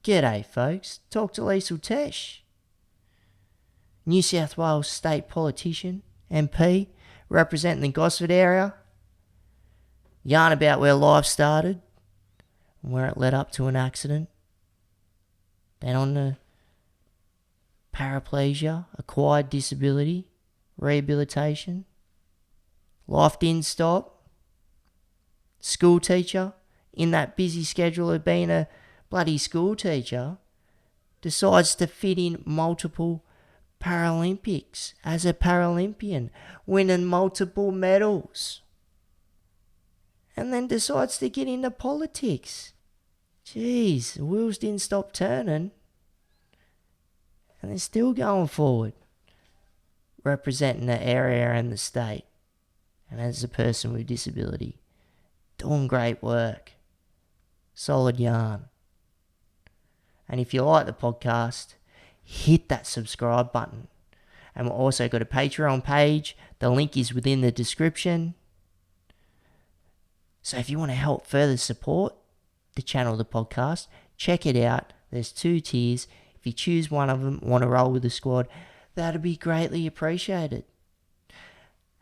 G'day folks, talk to Liesl Tesch, New South Wales State Politician, MP, representing the Gosford area. Yarn about where life started, and where it led up to an accident. Then on to paraplegia, acquired disability, rehabilitation. Life didn't stop. School teacher, in that busy schedule of being a bloody school teacher, decides to fit in multiple Paralympics as a Paralympian, winning multiple medals, and then decides to get into politics. Jeez, the wheels didn't stop turning, and they're still going forward, representing the area and the state, and as a person with disability, doing great work. Solid yarn. And if you like the podcast, hit that subscribe button. And we've also got a Patreon page. The link is within the description. So if you want to help further support the channel, the podcast, check it out. There's 2 tiers. If you choose one of them, want to roll with the squad, that'd be greatly appreciated.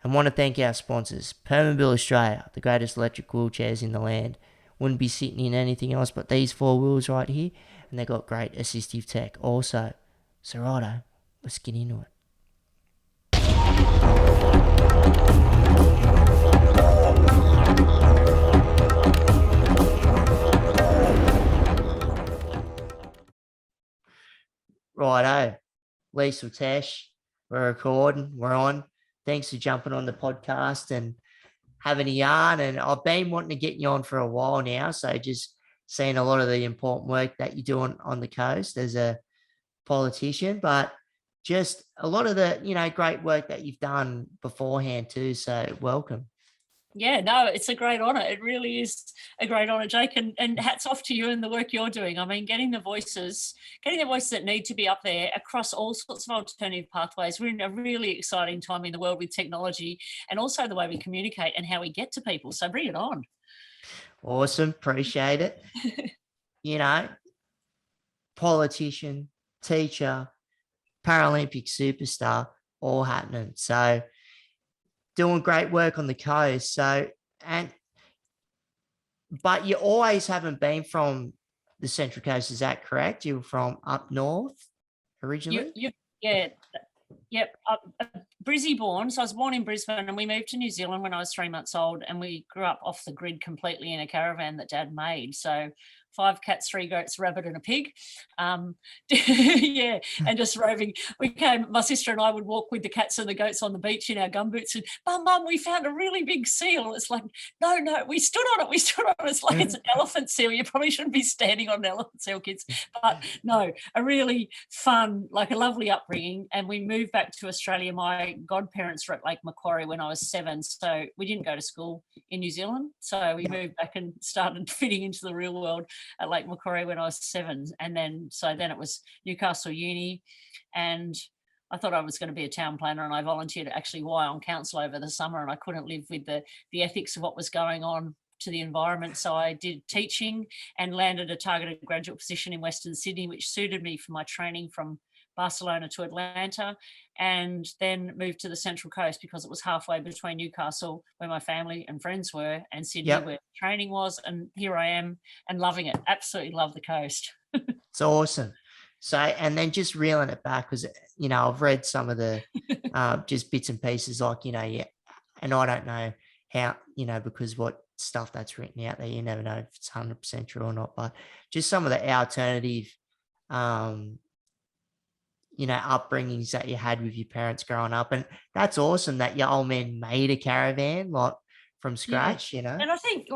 And want to thank our sponsors, Permobil Australia, the greatest electric wheelchairs in the land. Wouldn't be sitting in anything else but these 4 wheels right here. And they've got great assistive tech also. So righto, let's get into it. Righto, Liesl Tesch, we're recording, we're on. Thanks for jumping on the podcast and having a yarn. And I've been wanting to get you on for a while now, so just seeing a lot of the important work that you're doing on the coast as a politician, but just a lot of the, great work that you've done beforehand too. So welcome. Yeah, no, it's a great honour. It really is a great honour, Jake, and hats off to you and the work you're doing. I mean, getting the voices that need to be up there across all sorts of alternative pathways. We're in a really exciting time in the world with technology and also the way we communicate and how we get to people. So bring it on. Awesome. Appreciate it. Politician, teacher, Paralympic superstar, all happening. So doing great work on the coast. But you always haven't been from the Central Coast, is that correct? You were from up north originally? Yep. Brizzy born. So I was born in Brisbane and we moved to New Zealand when I was 3 months old, and we grew up off the grid completely in a caravan that Dad made. So 5 cats, 3 goats, rabbit and a pig. Yeah, and just roving. My sister and I would walk with the cats and the goats on the beach in our gumboots and, Mum, we found a really big seal. It's like, no, we stood on it. It's like it's an elephant seal. You probably shouldn't be standing on an elephant seal, kids. But no, a really fun, like a lovely upbringing. And we moved back to Australia. My godparents were at Lake Macquarie when I was 7. So we didn't go to school in New Zealand. So we moved back and started fitting into the real world at Lake Macquarie when I was 7. And then it was Newcastle Uni, and I thought I was going to be a town planner, and I volunteered at actually on council over the summer, and I couldn't live with the ethics of what was going on to the environment. So I did teaching and landed a targeted graduate position in Western Sydney, which suited me for my training from Barcelona to Atlanta, and then moved to the Central Coast because it was halfway between Newcastle, where my family and friends were, and Sydney, where training was. And here I am and loving it. Absolutely love the coast. It's awesome. So, and then just reeling it back, because, I've read some of the just bits and pieces, like, and I don't know how, because what stuff that's written out there, you never know if it's 100% true or not, but just some of the alternative upbringings that you had with your parents growing up. And that's awesome that your old man made a caravan like from scratch, And I think,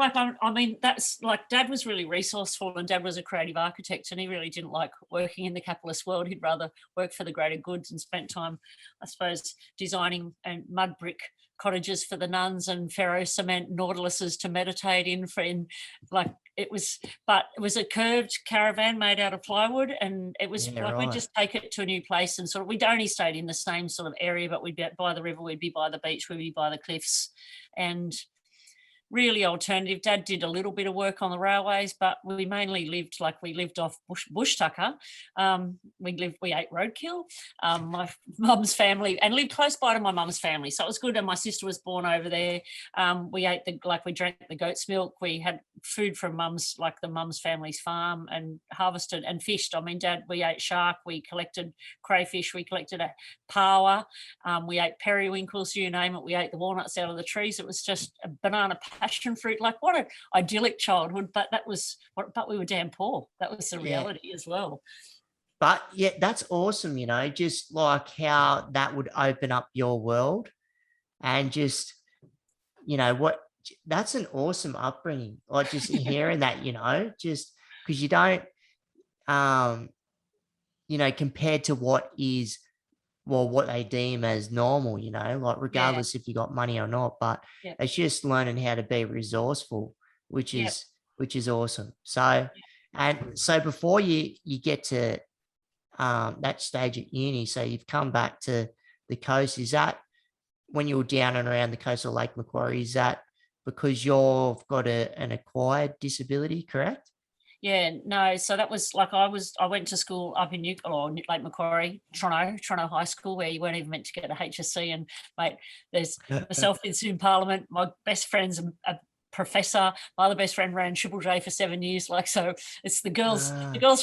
that's like, Dad was really resourceful, and Dad was a creative architect, and he really didn't like working in the capitalist world. He'd rather work for the greater goods, and spent time, I suppose, designing and mud brick cottages for the nuns and ferro cement nautiluses to meditate in. It was a curved caravan made out of plywood, and it was we'd just take it to a new place, and we'd only stayed in the same sort of area, but we'd be by the river, we'd be by the beach, we'd be by the cliffs, and really alternative. Dad did a little bit of work on the railways, but we mainly lived off bush tucker. We ate roadkill. My mum's family, and lived close by to my mum's family, so it was good. And my sister was born over there. We drank the goat's milk. We had food from the mum's family's farm, and harvested and fished. I mean, Dad, we ate shark. We collected crayfish. We collected a pawa. We ate periwinkles, you name it. We ate the walnuts out of the trees. It was just a banana passion fruit. Like, what an idyllic childhood, but we were damn poor. That was the reality as well. But yeah, that's awesome, just like how that would open up your world, and just, that's an awesome upbringing. Like, just hearing that, just because you don't, compared to what they deem as normal, like regardless if you got money or not, but it's just learning how to be resourceful, which is awesome. So, and so before you get to that stage at uni, so you've come back to the coast, is that when you were down and around the coast of Lake Macquarie, is that because you've got an acquired disability, correct? Yeah, no. So that was like, I went to school up in Lake Macquarie, Toronto High School, where you weren't even meant to get a HSC. And mate, there's myself in student parliament. My best friend's a professor. My other best friend ran Triple J for 7 years. Like, so it's the girls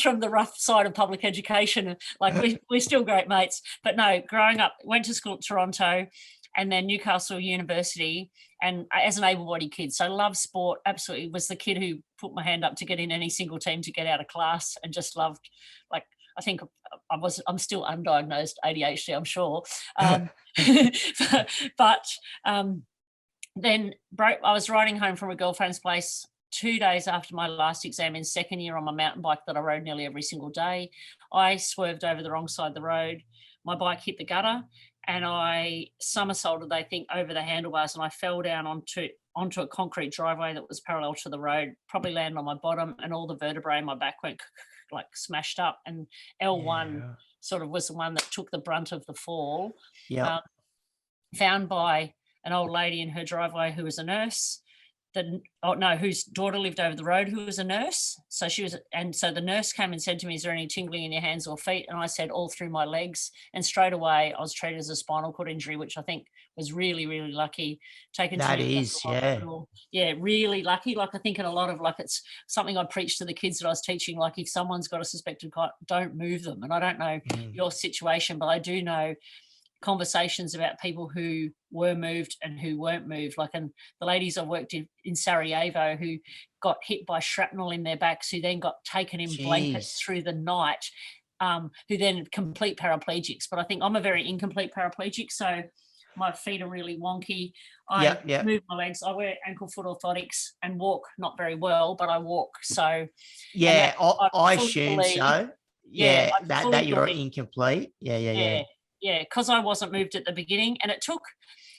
from the rough side of public education. Like, we're still great mates. But no, growing up, went to school at Toronto, and then Newcastle University, and as an able-bodied kid, so loved sport. Absolutely, was the kid who put my hand up to get in any single team to get out of class, and just loved, like, I think I'm still undiagnosed ADHD, I'm sure. Then I was riding home from a girlfriend's place 2 days after my last exam in second year on my mountain bike that I rode nearly every single day. I swerved over the wrong side of the road. My bike hit the gutter, and I somersaulted, I think, over the handlebars, and I fell down onto a concrete driveway that was parallel to the road, probably landed on my bottom, and all the vertebrae in my back went like smashed up. And L1 sort of was the one that took the brunt of the fall. Found by an old lady in her driveway who was a nurse, whose daughter lived over the road who was a nurse. So the nurse came and said to me, "Is there any tingling in your hands or feet?" And I said, "All through my legs." And straight away I was treated as a spinal cord injury, which I think was really, really lucky. Taken to Newcastle Hospital. Yeah, really lucky. Like, I think in a lot of, like, it's something I preach to the kids that I was teaching, like, if someone's got a suspected clot, don't move them. And I don't know your situation, but I do know conversations about people who were moved and who weren't moved. Like, and the ladies I worked in Sarajevo who got hit by shrapnel in their backs, who then got taken in blankets through the night, who then complete paraplegics. But I think I'm a very incomplete paraplegic, so my feet are really wonky. I move my legs. I wear ankle foot orthotics and walk not very well, but I walk. So I assume so. That you're incomplete. Yeah, because I wasn't moved at the beginning, and it took,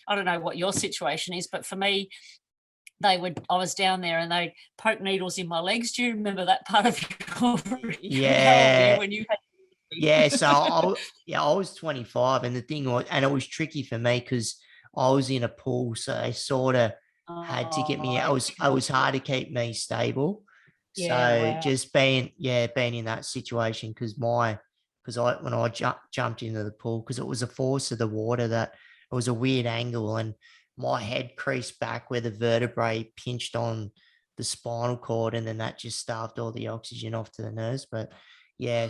I don't know what your situation is, but for me, I was down there and they poke needles in my legs. Do you remember that part of your when you had so I was 25, and the thing was, and it was tricky for me because I was in a pool, so they sort of had to get me out. It was hard to keep me stable. Just being in that situation, because when I jumped into the pool, because it was the force of the water, that it was a weird angle, and my head creased back where the vertebrae pinched on the spinal cord, and then that just starved all the oxygen off to the nerves. But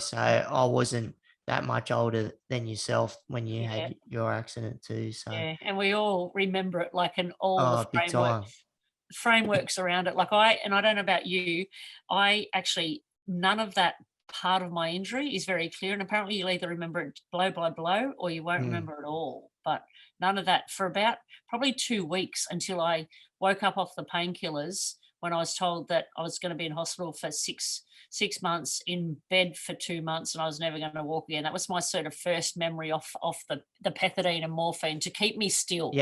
so I wasn't that much older than yourself when you had your accident too. So and we all remember it, like, in all the frameworks around it. Like, I don't know about you, I actually, none of that part of my injury is very clear, and apparently you'll either remember it blow by blow or you won't remember it all. But none of that for about probably 2 weeks, until I woke up off the painkillers, when I was told that I was going to be in hospital for six months, in bed for 2 months, and I was never going to walk again. That was my sort of first memory off the pethidine and morphine to keep me still.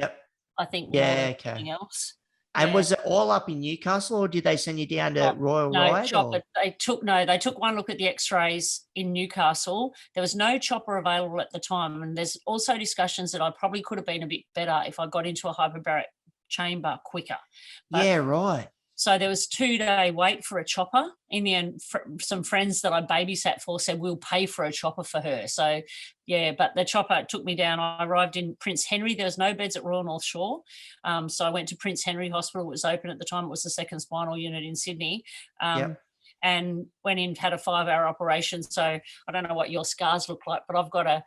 I think more than anything else. And was it all up in Newcastle, or did they send you down to Royal Ride? Chopper. They took one look at the X-rays in Newcastle. There was no chopper available at the time, and there's also discussions that I probably could have been a bit better if I got into a hyperbaric chamber quicker. But Yeah, right. so there was 2-day wait for a chopper. In the end, some friends that I babysat for said, we'll pay for a chopper for her. So, yeah, but the chopper took me down. I arrived in Prince Henry. There was no beds at Royal North Shore. So I went to Prince Henry Hospital. It was open at the time. It was the second spinal unit in Sydney. Yep. And went in, had a 5-hour operation. So I don't know what your scars look like, but I've got I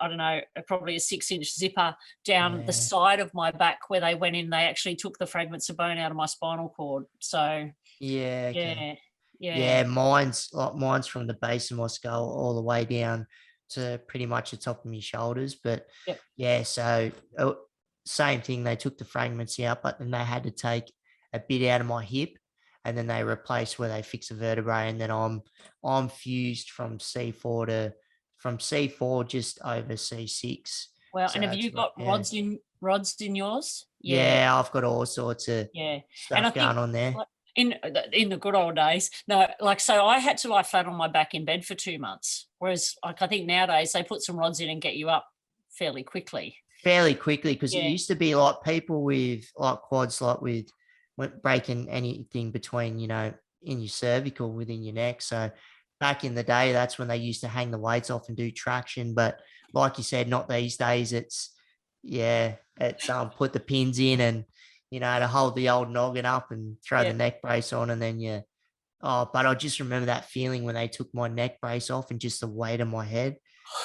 don't know, probably a 6-inch zipper down the side of my back where they went in. They actually took the fragments of bone out of my spinal cord. So Yeah. Okay. yeah. Yeah, mine's from the base of my skull all the way down to pretty much the top of my shoulders. But Yep. yeah, so same thing. They took the fragments out, but then they had to take a bit out of my hip, and then they replaced where they fix a vertebrae, and then I'm fused from C4 just over C6. Well, So and have it's you got rods in yours? yeah, I've got all sorts of Yeah. And I stuff think going on there. like, in the good old days, no, like, so I had to lie flat on my back in bed for 2 months. Whereas like I think nowadays they put some rods in and get you up fairly quickly. Fairly quickly, because it Yeah. used to be like people with like quads, like with breaking anything between, in your cervical within your neck. So back in the day, that's when they used to hang the weights off and do traction. But like you said, not these days. It's put the pins in and to hold the old noggin up and throw Yeah. the neck brace on, and then but I just remember that feeling when they took my neck brace off and just the weight of my head.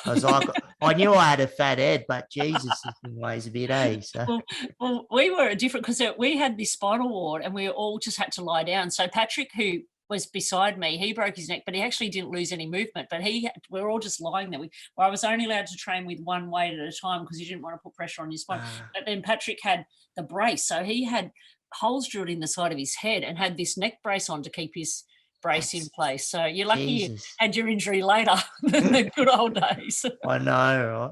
I was like, I knew I had a fat head, but Jesus, this thing weighs a bit, eh? So Well, we were different because we had this spinal ward and we all just had to lie down. So Patrick, who was beside me, he broke his neck, but he actually didn't lose any movement. But we were all just lying there. I was only allowed to train with one weight at a time because you didn't want to put pressure on your spine. But then Patrick had the brace. So he had holes drilled in the side of his head and had this neck brace on to keep his brace in place. So you're lucky you had your injury later than the good old days. I know, right?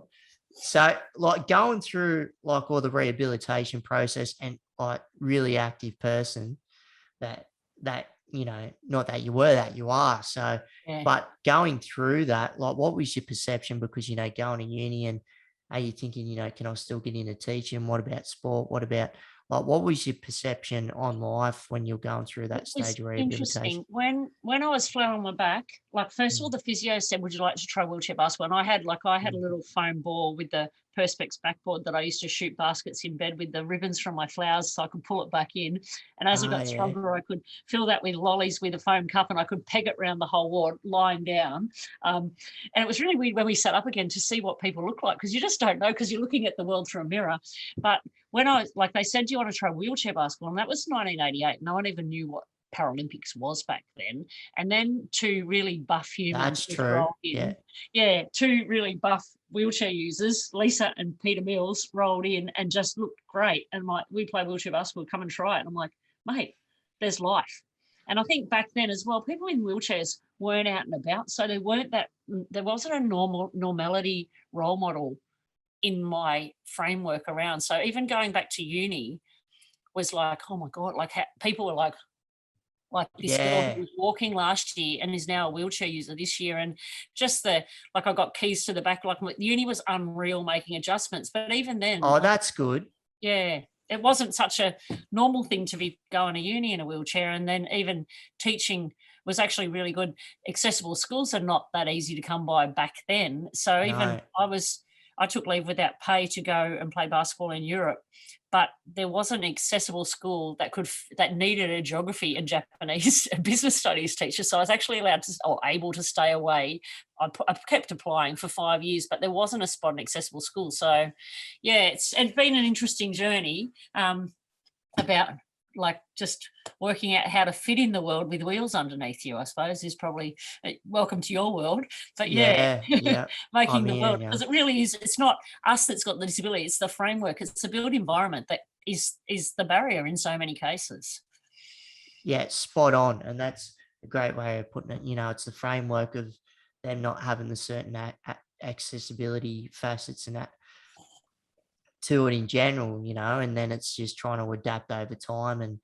So like going through like all the rehabilitation process and like really active person that not that you were, that you are. So, Yeah. but going through that, like what was your perception? Because, going to uni, and are you thinking, can I still get into teaching? What about sport? What about what was your perception on life when you're going through that stage of rehabilitation? Interesting. When I was flat on my back, like first of all, the physio said, "Would you like to try wheelchair basketball?" And I had a little foam ball with the Perspex backboard that I used to shoot baskets in bed with the ribbons from my flowers, so I could pull it back in. And as I got stronger, I could fill that with lollies with a foam cup, and I could peg it around the whole ward lying down. And it was really weird when we sat up again to see what people look like, because you just don't know because you're looking at the world through a mirror. But when I was like, they said, "Do you want to try wheelchair basketball?" And that was 1988. No one even knew what Paralympics was back then. And then two really buff humans. That's true. Yeah, two really buff wheelchair users, Lisa and Peter Mills, rolled in and just looked great. And we play wheelchair basketball, come and try it. And I'm like, mate, there's life. And I think back then as well, people in wheelchairs weren't out and about. So there wasn't a normality role model in my framework around. So even going back to uni was like, oh my God, like people were like this girl who was walking last year and is now a wheelchair user this year. And just I got keys to the back, like uni was unreal making adjustments. But even then. Oh, that's good. Yeah. It wasn't such a normal thing to be going to uni in a wheelchair. And then even teaching was actually really good. Accessible schools are not that easy to come by back then. So even I took leave without pay to go and play basketball in Europe, but there wasn't an accessible school that needed a geography and Japanese business studies teacher. So I was actually able to stay away. I kept applying for 5 years, but there wasn't a spot in accessible school. So yeah, it's been an interesting journey about like just working out how to fit in the world with wheels underneath you, I suppose, is probably welcome to your world. But making the world, because it really is, it's not us that's got the disability, it's the framework, it's the built environment that is the barrier in so many cases. Yeah, spot on. And that's a great way of putting it. It's the framework of them not having the certain accessibility facets and that to it in general, and then it's just trying to adapt over time and,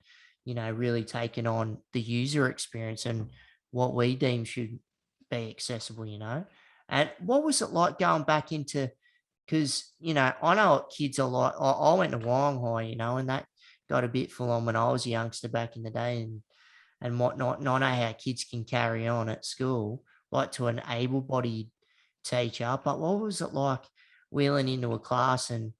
really taking on the user experience and what we deem should be accessible, And what was it like going back into, because, I know kids are like, I went to Wyong High, and got a bit full on when I was a youngster back in the day and whatnot. And I know how kids can carry on at school, like to an able-bodied teacher. But what was it like wheeling into a class and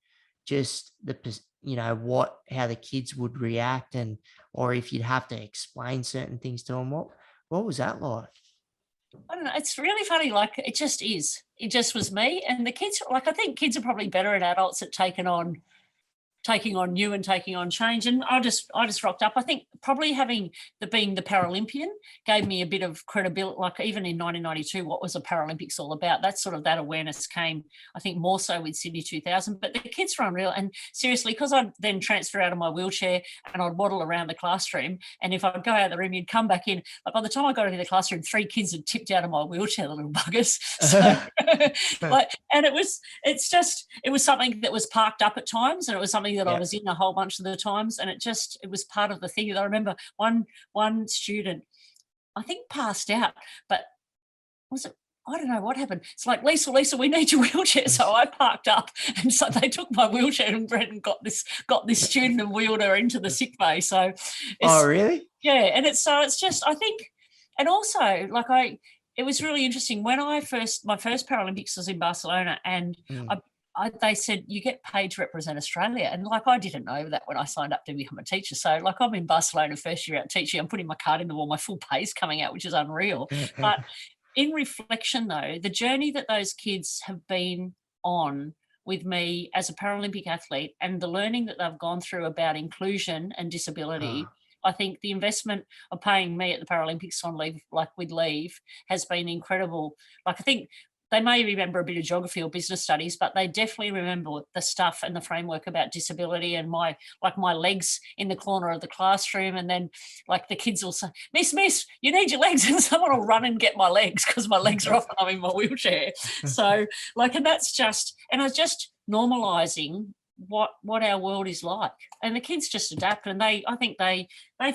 just how the kids would react, and or if you'd have to explain certain things to them? What was that like? I don't know. It's really funny. Like it just is. It just was me. And the kids, like I think kids are probably better than adults at taking on new and taking on change. And I just rocked up. I think probably being the Paralympian gave me a bit of credibility. Like even in 1992, what was the Paralympics all about? That awareness came, I think, more so with Sydney 2000. But the kids were unreal. And seriously, because I'd then transfer out of my wheelchair and I'd waddle around the classroom. And if I'd go out of the room, you'd come back in. Like by the time I got into the classroom, 3 kids had tipped out of my wheelchair, the little buggers. So, and it was something that was parked up at times, and it was something that I was in a whole bunch of the times, and it was part of the thing. I remember one student, I think, passed out, but was it? I don't know what happened. It's like, Liesl, we need your wheelchair. So I parked up, and so they took my wheelchair and got this student and wheeled her into the sick bay. So, Oh, really? Yeah, and it's just, I think, and also it was really interesting when my first Paralympics was in Barcelona, and they said you get paid to represent Australia, and I didn't know that when I signed up to become a teacher. So I'm in Barcelona first year out teaching, I'm putting my card in the wall, my full pay's coming out, which is unreal. But in reflection, though, the journey that those kids have been on with me as a Paralympic athlete and the learning that they've gone through about inclusion and disability, I think the investment of paying me at the Paralympics on leave, with leave, has been incredible. I think they may remember a bit of geography or business studies, but they definitely remember the stuff and the framework about disability and my legs in the corner of the classroom. And then the kids will say, Miss, you need your legs. And someone will run and get my legs because my legs are off and I'm in my wheelchair. So and that's just, and I was just normalizing what our world is like. And the kids just adapt, and I think they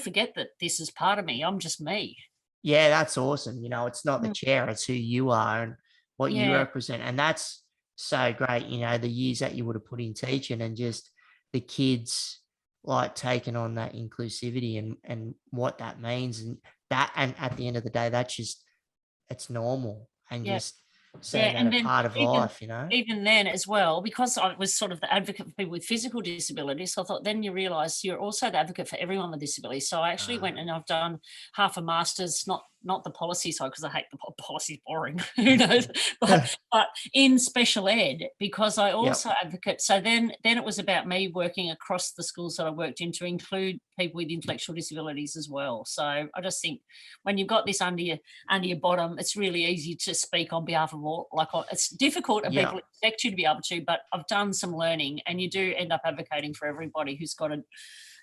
forget that this is part of me. I'm just me. Yeah, that's awesome. It's not the chair, it's who you are and what you represent. And that's so great, the years that you would have put in teaching and just the kids taking on that inclusivity and what that means. And at the end of the day, it's normal and just seeing that a part of life, Even then as well, because I was sort of the advocate for people with physical disabilities, so I thought then you realise you're also the advocate for everyone with disabilities. So I actually went and I've done half a master's, not the policy side, because I hate the policy's boring, who knows, but in special ed, because I also advocate. So then it was about me working across the schools that I worked in to include people with intellectual disabilities as well. So I just think when you've got this under your bottom, it's really easy to speak on behalf of all. It's difficult and people expect you to be able to, but I've done some learning, and you do end up advocating for everybody who's got a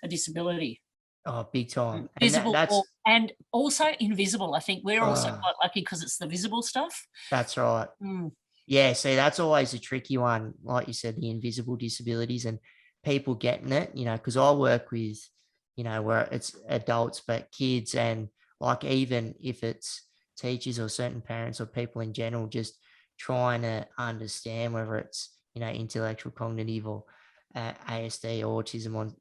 disability. Oh, big time. Visible and also invisible. I think we're also quite lucky because it's the visible stuff. That's right. Yeah, see, that's always a tricky one. Like you said, the invisible disabilities and people getting it, because I work with, where it's adults, but kids, and even if it's teachers or certain parents or people in general, just trying to understand whether it's, intellectual, cognitive, or ASD, autism on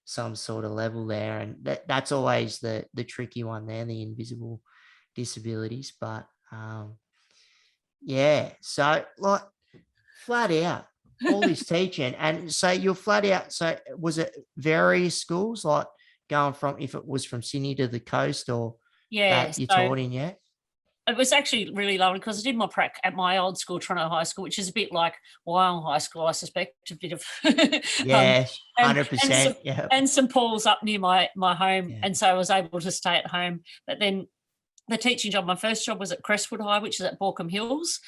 some sort of level there. And that's always the tricky one there, the invisible disabilities. But so flat out all this teaching. And so you're flat out. So was it various schools, going from, if it was from Sydney to the coast, or that you taught in yet? It was actually really lovely because I did my prac at my old school, Toronto High School, which is a bit like Wyong High School, I suspect, a bit of 100%. And St Paul's up near my home, and so I was able to stay at home. But then the teaching job, my first job was at Crestwood High, which is at Borkham Hills,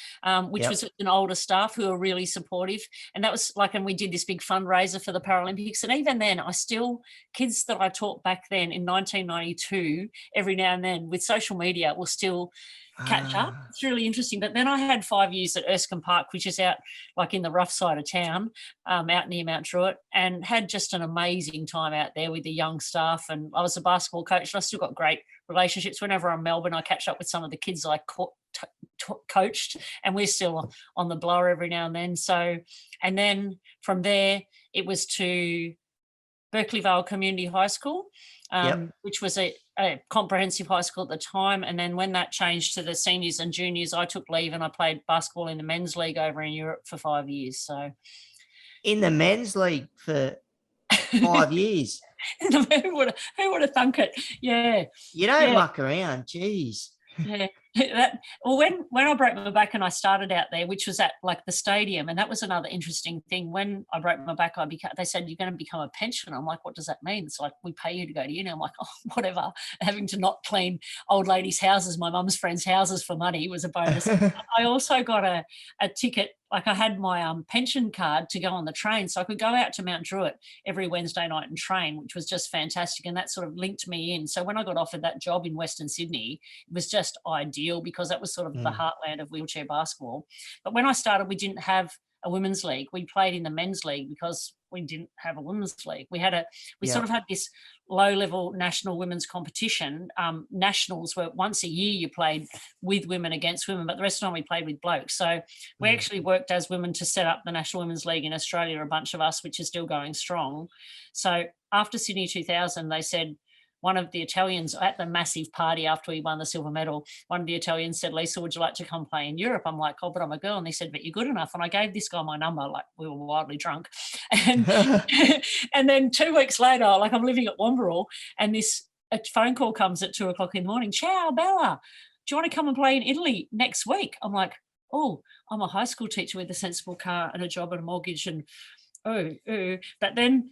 which was an older staff who were really supportive. And that was and we did this big fundraiser for the Paralympics. And even then, kids that I taught back then in 1992, every now and then with social media will still catch up. It's really interesting. But then I had 5 years at Erskine Park, which is out in the rough side of town, out near Mount Druitt, and had just an amazing time out there with the young staff. And I was a basketball coach, and I still got great relationships. Whenever I'm in Melbourne, I catch up with some of the kids I coached, and we're still on the blower every now and then. So, and then from there, it was to Berkeley Vale Community High School, Yep. which was a comprehensive high school at the time. And then when that changed to the seniors and juniors, I took leave and I played basketball in the men's league over in Europe for 5 years. So In the men's league for 5 years. who would have thunk it? Yeah. You don't Yeah. muck around. Jeez. Yeah. When I broke my back and I started out there, which was at like the stadium, and that was another interesting thing. When I broke my back, they said, you're going to become a pensioner. I'm like, what does that mean? It's like, we pay you to go to uni. I'm like, oh, whatever. Having to not clean old ladies' houses, my mum's friends' houses for money was a bonus. I also got a ticket. Like I had my pension card to go on the train, so I could go out to Mount Druitt every Wednesday night and train, which was just fantastic. And that sort of linked me in. So when I got offered that job in Western Sydney, it was just ideal because that was sort of the heartland of wheelchair basketball. But when I started, we didn't have a women's league. We played in the men's league because we didn't have a women's league. We sort of had this low-level national women's competition. Nationals were once a year you played with women against women, but the rest of the time we played with blokes. So we actually worked as women to set up the National Women's League in Australia, a bunch of us, which is still going strong. So after Sydney 2000, they said, one of the Italians at the massive party after we won the silver medal, one of the Italians said, Liesl, would you like to come play in Europe? I'm like, oh, but I'm a girl. And he said, but you're good enough. And I gave this guy my number, like we were wildly drunk. And, and then 2 weeks later, like I'm living at Wamberal, and a phone call comes at 2:00 in the morning. Ciao, Bella. Do you want to come and play in Italy next week? I'm like, oh, I'm a high school teacher with a sensible car and a job and a mortgage. And but then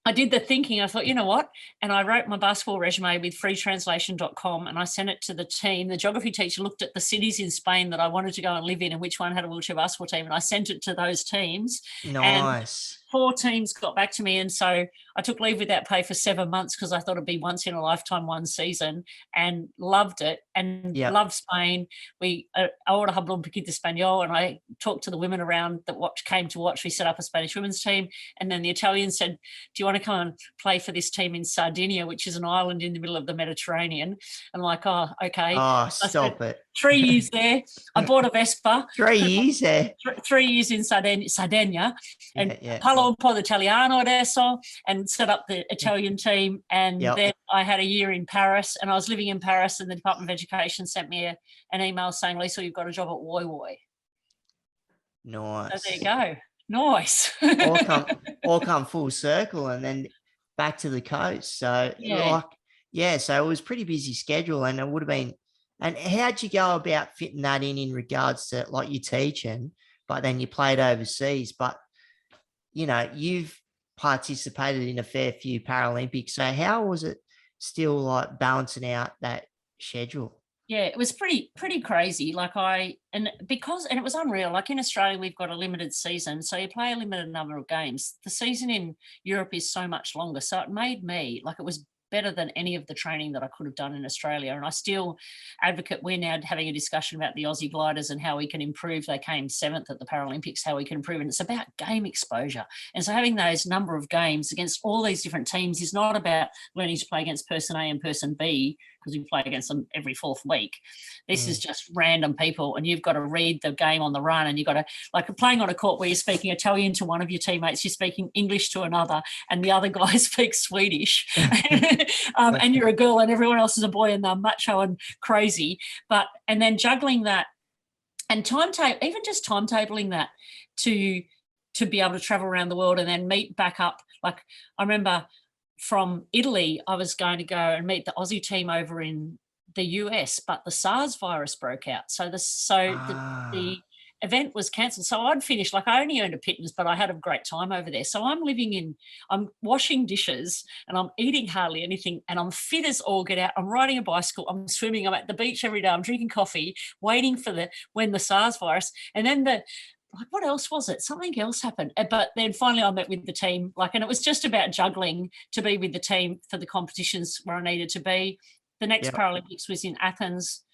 I did the thinking. I thought, you know what? And I wrote my basketball resume with freetranslation.com and I sent it to the team. The geography teacher looked at the cities in Spain that I wanted to go and live in and which one had a wheelchair basketball team. And I sent it to those teams. Nice. And 4 teams got back to me. And so I took leave without pay for 7 months because I thought it'd be once in a lifetime, one season, and loved it and loved Spain. Ahora hablo un poquito español, and I talked to the women around that came to watch. We set up a Spanish women's team. And then the Italians said, do you want to come and play for this team in Sardinia, which is an island in the middle of the Mediterranean? And I'm like, oh, okay. Oh, stop it. 3 years there. I bought a Vespa. 3 years there. 3 years in Sardinia. And parlo un po' d'Italiano adesso, and set up the Italian team. And then I had a year in Paris, and I was living in Paris, and the Department of Education sent me an email saying, Liesl, you've got a job at Woi Woi. Nice. So there you go. Nice. all come full circle and then back to the coast. So so it was pretty busy schedule, and it would have been. And how'd you go about fitting that in regards to like you teaching, but then you played overseas, but you know, you've participated in a fair few Paralympics. So how was it still like balancing out that schedule? Yeah, it was pretty crazy. Like and it was unreal. Like in Australia, we've got a limited season, so you play a limited number of games. The season in Europe is so much longer. So it made me, like, it was better than any of the training that I could have done in Australia. And I still advocate, we're now having a discussion about the Aussie gliders and how we can improve. They came 7th at the Paralympics, how we can improve. And it's about game exposure. And so having those number of games against all these different teams is not about learning to play against person A and person B, because we play against them every 4th week. This is just random people, and you've got to read the game on the run, and you've got to, like playing on a court where you're speaking Italian to one of your teammates, you're speaking English to another, and the other guy speaks Swedish. And you're a girl and everyone else is a boy, and they're macho and crazy. And then juggling that and timetabling that to be able to travel around the world and then meet back up. Like I remember from Italy, I was going to go and meet the Aussie team over in the US, but the SARS virus broke out. So the event was cancelled. So I'd finished, like I only earned a pittance, but I had a great time over there. So I'm washing dishes and I'm eating hardly anything, and I'm fit as all get out. I'm riding a bicycle, I'm swimming, I'm at the beach every day, I'm drinking coffee, waiting for when the SARS virus, and then what else was it? Something else happened. But then finally I met with the team, and it was just about juggling to be with the team for the competitions where I needed to be. The next Paralympics was in Athens.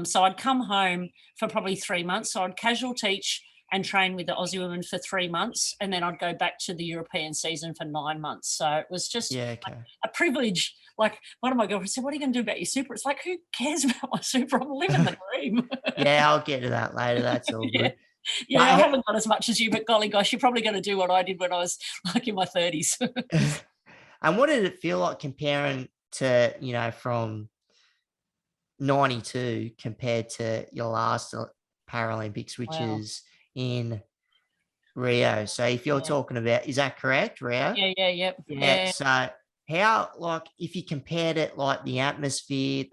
So I'd come home for probably 3 months. So I'd casual teach and train with the Aussie women for 3 months. And then I'd go back to the European season for 9 months. So it was just a privilege. Like one of my girlfriends said, what are you going to do about your super? It's like, who cares about my super? I'm living the dream. Yeah, I'll get to that later. That's all good. Yeah, I haven't got as much as you, but golly gosh, you're probably going to do what I did when I was like in my 30s. And what did it feel like comparing to, from 92 compared to your last Paralympics, which Wow. is in Rio? So if you're talking about, is that correct, Rio? Yeah. Yeah. So how, like, if you compared it, like the atmosphere,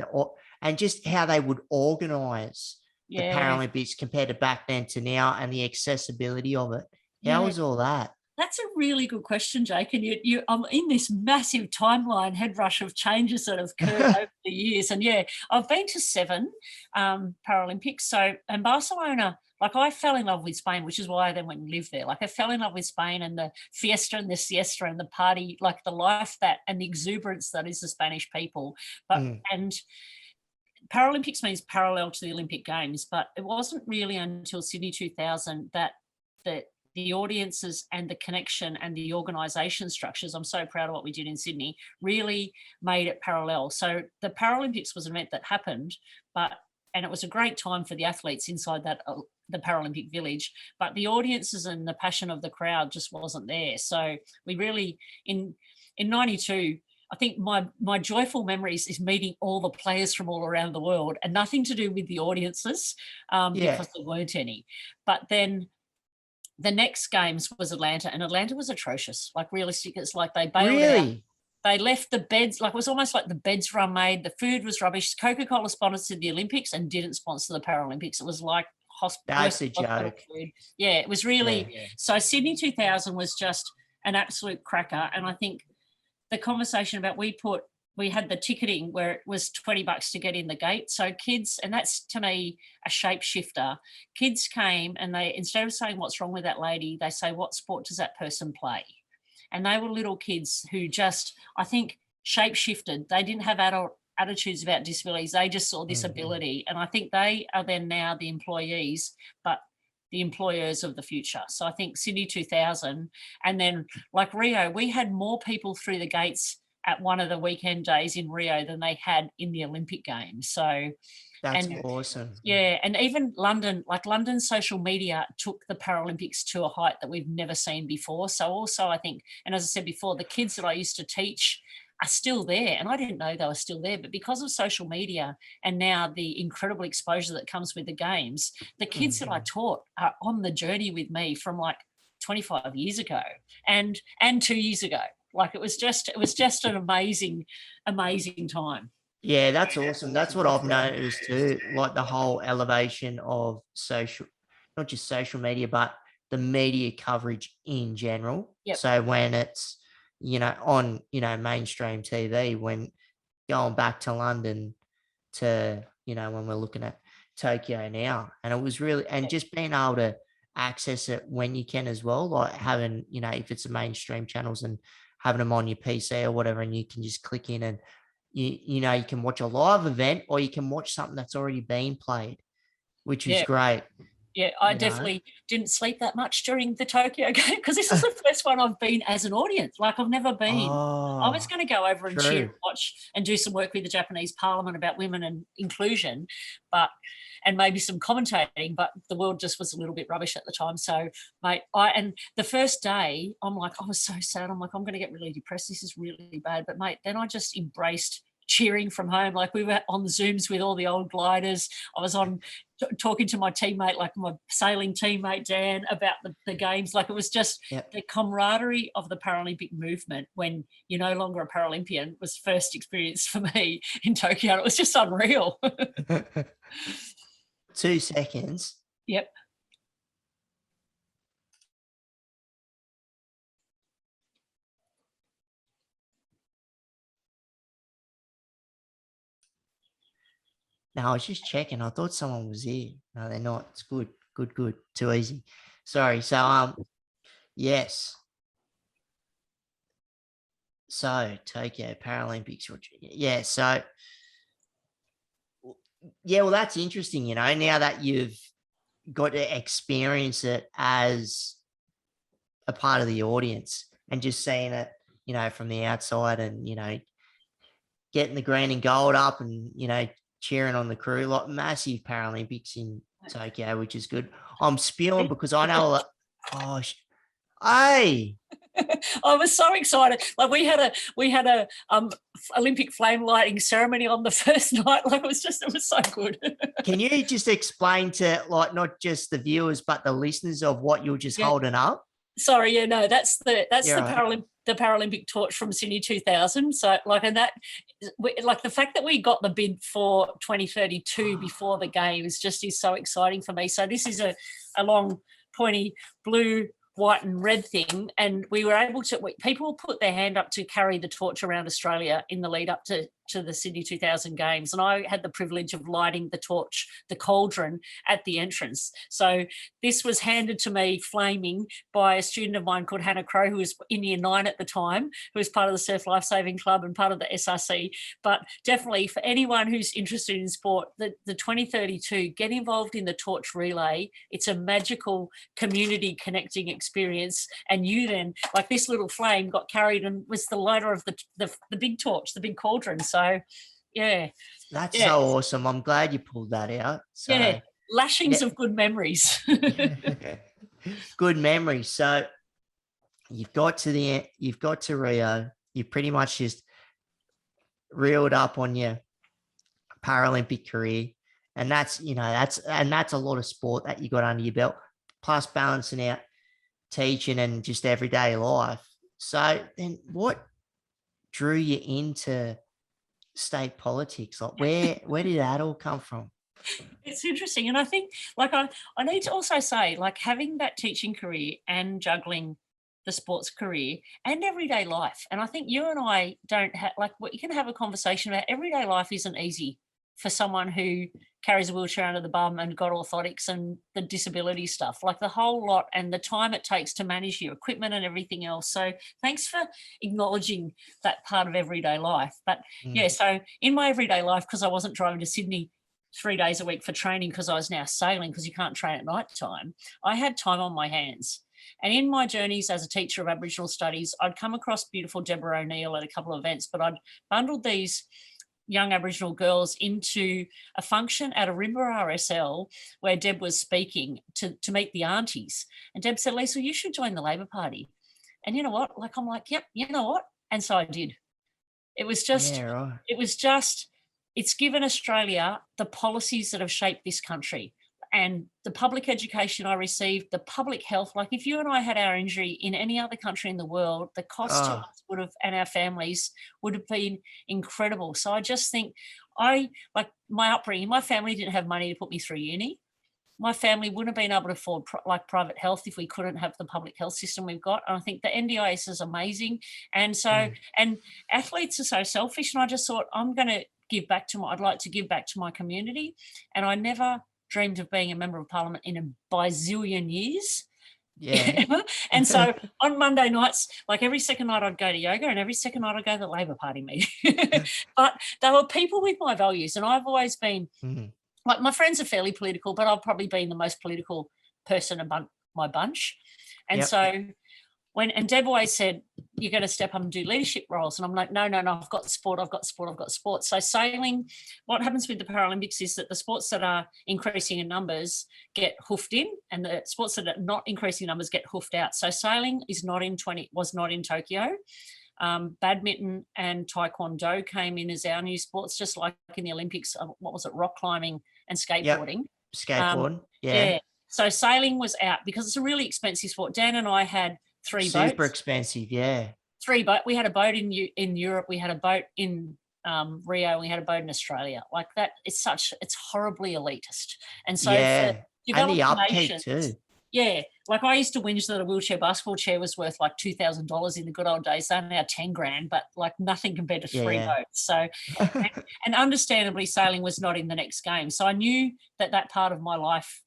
and just how they would organize the Paralympics compared to back then to now, and the accessibility of it, how was all that? That's a really good question, Jake. And I'm in this massive timeline head rush of changes that have occurred over the years. And I've been to 7 Paralympics. So, and Barcelona, like I fell in love with Spain, which is why I then went and lived there. Like I fell in love with Spain and the fiesta and the siesta and the party, like the life that and the exuberance that is the Spanish people. But and Paralympics means parallel to the Olympic Games, but it wasn't really until Sydney 2000 that the audiences and the connection and the organisation structures, I'm so proud of what we did in Sydney, really made it parallel. So the Paralympics was an event that happened, and it was a great time for the athletes inside that the Paralympic village, but the audiences and the passion of the crowd just wasn't there. So we really, in 92, I think my joyful memories is meeting all the players from all around the world, and nothing to do with the audiences because there weren't any. But then the next games was Atlanta, and Atlanta was atrocious. Like realistic, it's like they bailed out. They left the beds, like it was almost like the beds were unmade. The food was rubbish. Coca-Cola sponsored the Olympics and didn't sponsor the Paralympics. It was like That's a joke. food. Yeah, it was really. So Sydney 2000 was just an absolute cracker, and I think the conversation about we had the ticketing where it was $20 to get in the gate. So kids, and that's to me a shapeshifter. Kids came and they, instead of saying what's wrong with that lady, they say, what sport does that person play? And they were little kids who just, I think, shapeshifted. They didn't have adult attitudes about disabilities. They just saw this ability. And I think they are then now the employees, but the employers of the future. So I think Sydney 2000, and then like Rio, we had more people through the gates at one of the weekend days in Rio than they had in the Olympic Games. So that's awesome. Yeah, and even London, like London's social media took the Paralympics to a height that we've never seen before. So also I think, and as I said before, the kids that I used to teach are still there, and I didn't know they were still there, but because of social media and now the incredible exposure that comes with the games, the kids that I taught are on the journey with me from like 25 years ago and 2 years ago. Like it was just an amazing time. Yeah, that's awesome. That's what I've noticed too, like the whole elevation of not just social media, but the media coverage in general. So when it's, on, mainstream TV, when going back to London to, when we're looking at Tokyo now, and it was really, and just being able to access it when you can as well, like having, if it's the mainstream channels and having them on your PC or whatever, and you can just click in and you can watch a live event, or you can watch something that's already been played, which is great. Yeah, I definitely didn't sleep that much during the Tokyo game because this is the first one I've been as an audience. Like I've never been. I was going to go over and cheer and watch and do some work with the Japanese Parliament about women and inclusion, and maybe some commentating, but the world just was a little bit rubbish at the time. So, mate, and the first day, I'm like, I was so sad. I'm like, I'm going to get really depressed. This is really bad. But, mate, then I just embraced cheering from home. Like we were on Zooms with all the old gliders. I was on talking to my teammate, like my sailing teammate, Dan, about the games. Like it was just the camaraderie of the Paralympic movement when you're no longer a Paralympian was first experienced for me in Tokyo. It was just unreal. 2 seconds. Yep. No, I was just checking. I thought someone was here. No, they're not. It's good. Good. Too easy. Sorry. So, yes. So, Tokyo Paralympics. Yeah. So, yeah, well, that's interesting, now that you've got to experience it as a part of the audience and just seeing it, from the outside and, getting the green and gold up and, cheering on the crew, like massive Paralympics in Tokyo, which is good. I'm spewing because I know, hey, I was so excited. Like we had a Olympic flame lighting ceremony on the first night. Like it was so good. Can you just explain to like not just the viewers but the listeners of what you're just Yeah. holding up? Sorry, yeah, no, that's the Right. the Paralympic torch from Sydney 2000. So like, and that, like the fact that we got the bid for 2032 before the games just is so exciting for me. So this is a long pointy blue, white and red thing, and we were able to, people put their hand up to carry the torch around Australia in the lead up to the Sydney 2000 games, and I had the privilege of lighting the torch, the cauldron, at the entrance. So this was handed to me flaming by a student of mine called Hannah Crow, who was in year 9 at the time, who was part of the Surf Lifesaving Club and part of the SRC. But definitely for anyone who's interested in sport, the 2032, get involved in the torch relay. It's a magical community connecting experience. And you then, like this little flame got carried and was the lighter of the big torch, the big cauldron. So yeah. That's Yeah. so awesome. I'm glad you pulled that out. So Yeah. Lashings yeah. of good memories. Good memories. So you've got to Rio. You pretty much just reeled up on your Paralympic career. And that's a lot of sport that you got under your belt, plus balancing out teaching and just everyday life. So then what drew you into state politics? Like where did that all come from? It's interesting. And I think, like, I need to also say, like, having that teaching career and juggling the sports career and everyday life. And I think you and I don't have, like, what you can have a conversation about everyday life isn't easy for someone who carries a wheelchair under the bum and got orthotics and the disability stuff, like the whole lot, and the time it takes to manage your equipment and everything else. So thanks for acknowledging that part of everyday life. But yeah, so in my everyday life, because I wasn't driving to Sydney 3 days a week for training because I was now sailing, because you can't train at night time, I had time on my hands. And in my journeys as a teacher of Aboriginal studies, I'd come across beautiful Deborah O'Neill at a couple of events, but I'd bundled these young Aboriginal girls into a function at a Rimba RSL where Deb was speaking to meet the aunties. And Deb said, Liesl, you should join the Labor Party. And you know what? Like, I'm like, yep, you know what? And so I did. It was just, Right. it's given Australia the policies that have shaped this country. And the public education I received, the public health, like if you and I had our injury in any other country in the world, the cost to us would have, and our families would have been incredible. So I just think like my upbringing, my family didn't have money to put me through uni. My family wouldn't have been able to afford private health if we couldn't have the public health system we've got. And I think the NDIS is amazing. And so, and athletes are so selfish. And I just thought, I'd like to give back to my community. And I never dreamed of being a member of parliament in a bazillion years. Yeah. And so on Monday nights, like every second night I'd go to yoga and every second night I'd go to the Labor Party meeting. But they were people with my values. And I've always been, like, my friends are fairly political, but I've probably been the most political person among my bunch. And so and Deb always said, you're going to step up and do leadership roles. And I'm like, no, I've got sport. So sailing, what happens with the Paralympics is that the sports that are increasing in numbers get hoofed in, and the sports that are not increasing in numbers get hoofed out. So sailing was not in Tokyo. Badminton and taekwondo came in as our new sports, just like in the Olympics. What was it? Rock climbing and skateboarding. Skateboard. Yeah. So sailing was out because it's a really expensive sport. Dan and I had 3 boats. Super expensive, yeah. 3 boats. We had a boat in Europe. We had a boat in Rio. We had a boat in Australia. Like that, it's horribly elitist. And so for and the upkeep nations, too. Yeah, like I used to whinge that a wheelchair basketball chair was worth like $2,000 in the good old days. They're now 10 grand, but like nothing compared to 3 boats. So, and understandably, sailing was not in the next game. So I knew that part of my life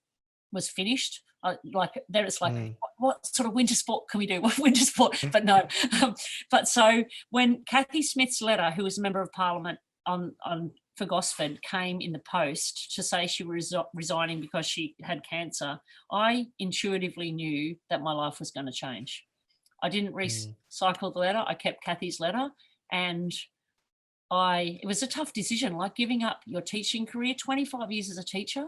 was finished. Then it's like, what sort of winter sport can we do? What winter sport? But no. But so when Kathy Smith's letter, who was a member of Parliament for Gosford, came in the post to say she was resigning because she had cancer, I intuitively knew that my life was going to change. I didn't recycle the letter. I kept Kathy's letter, and it was a tough decision, like giving up your teaching career, 25 years as a teacher,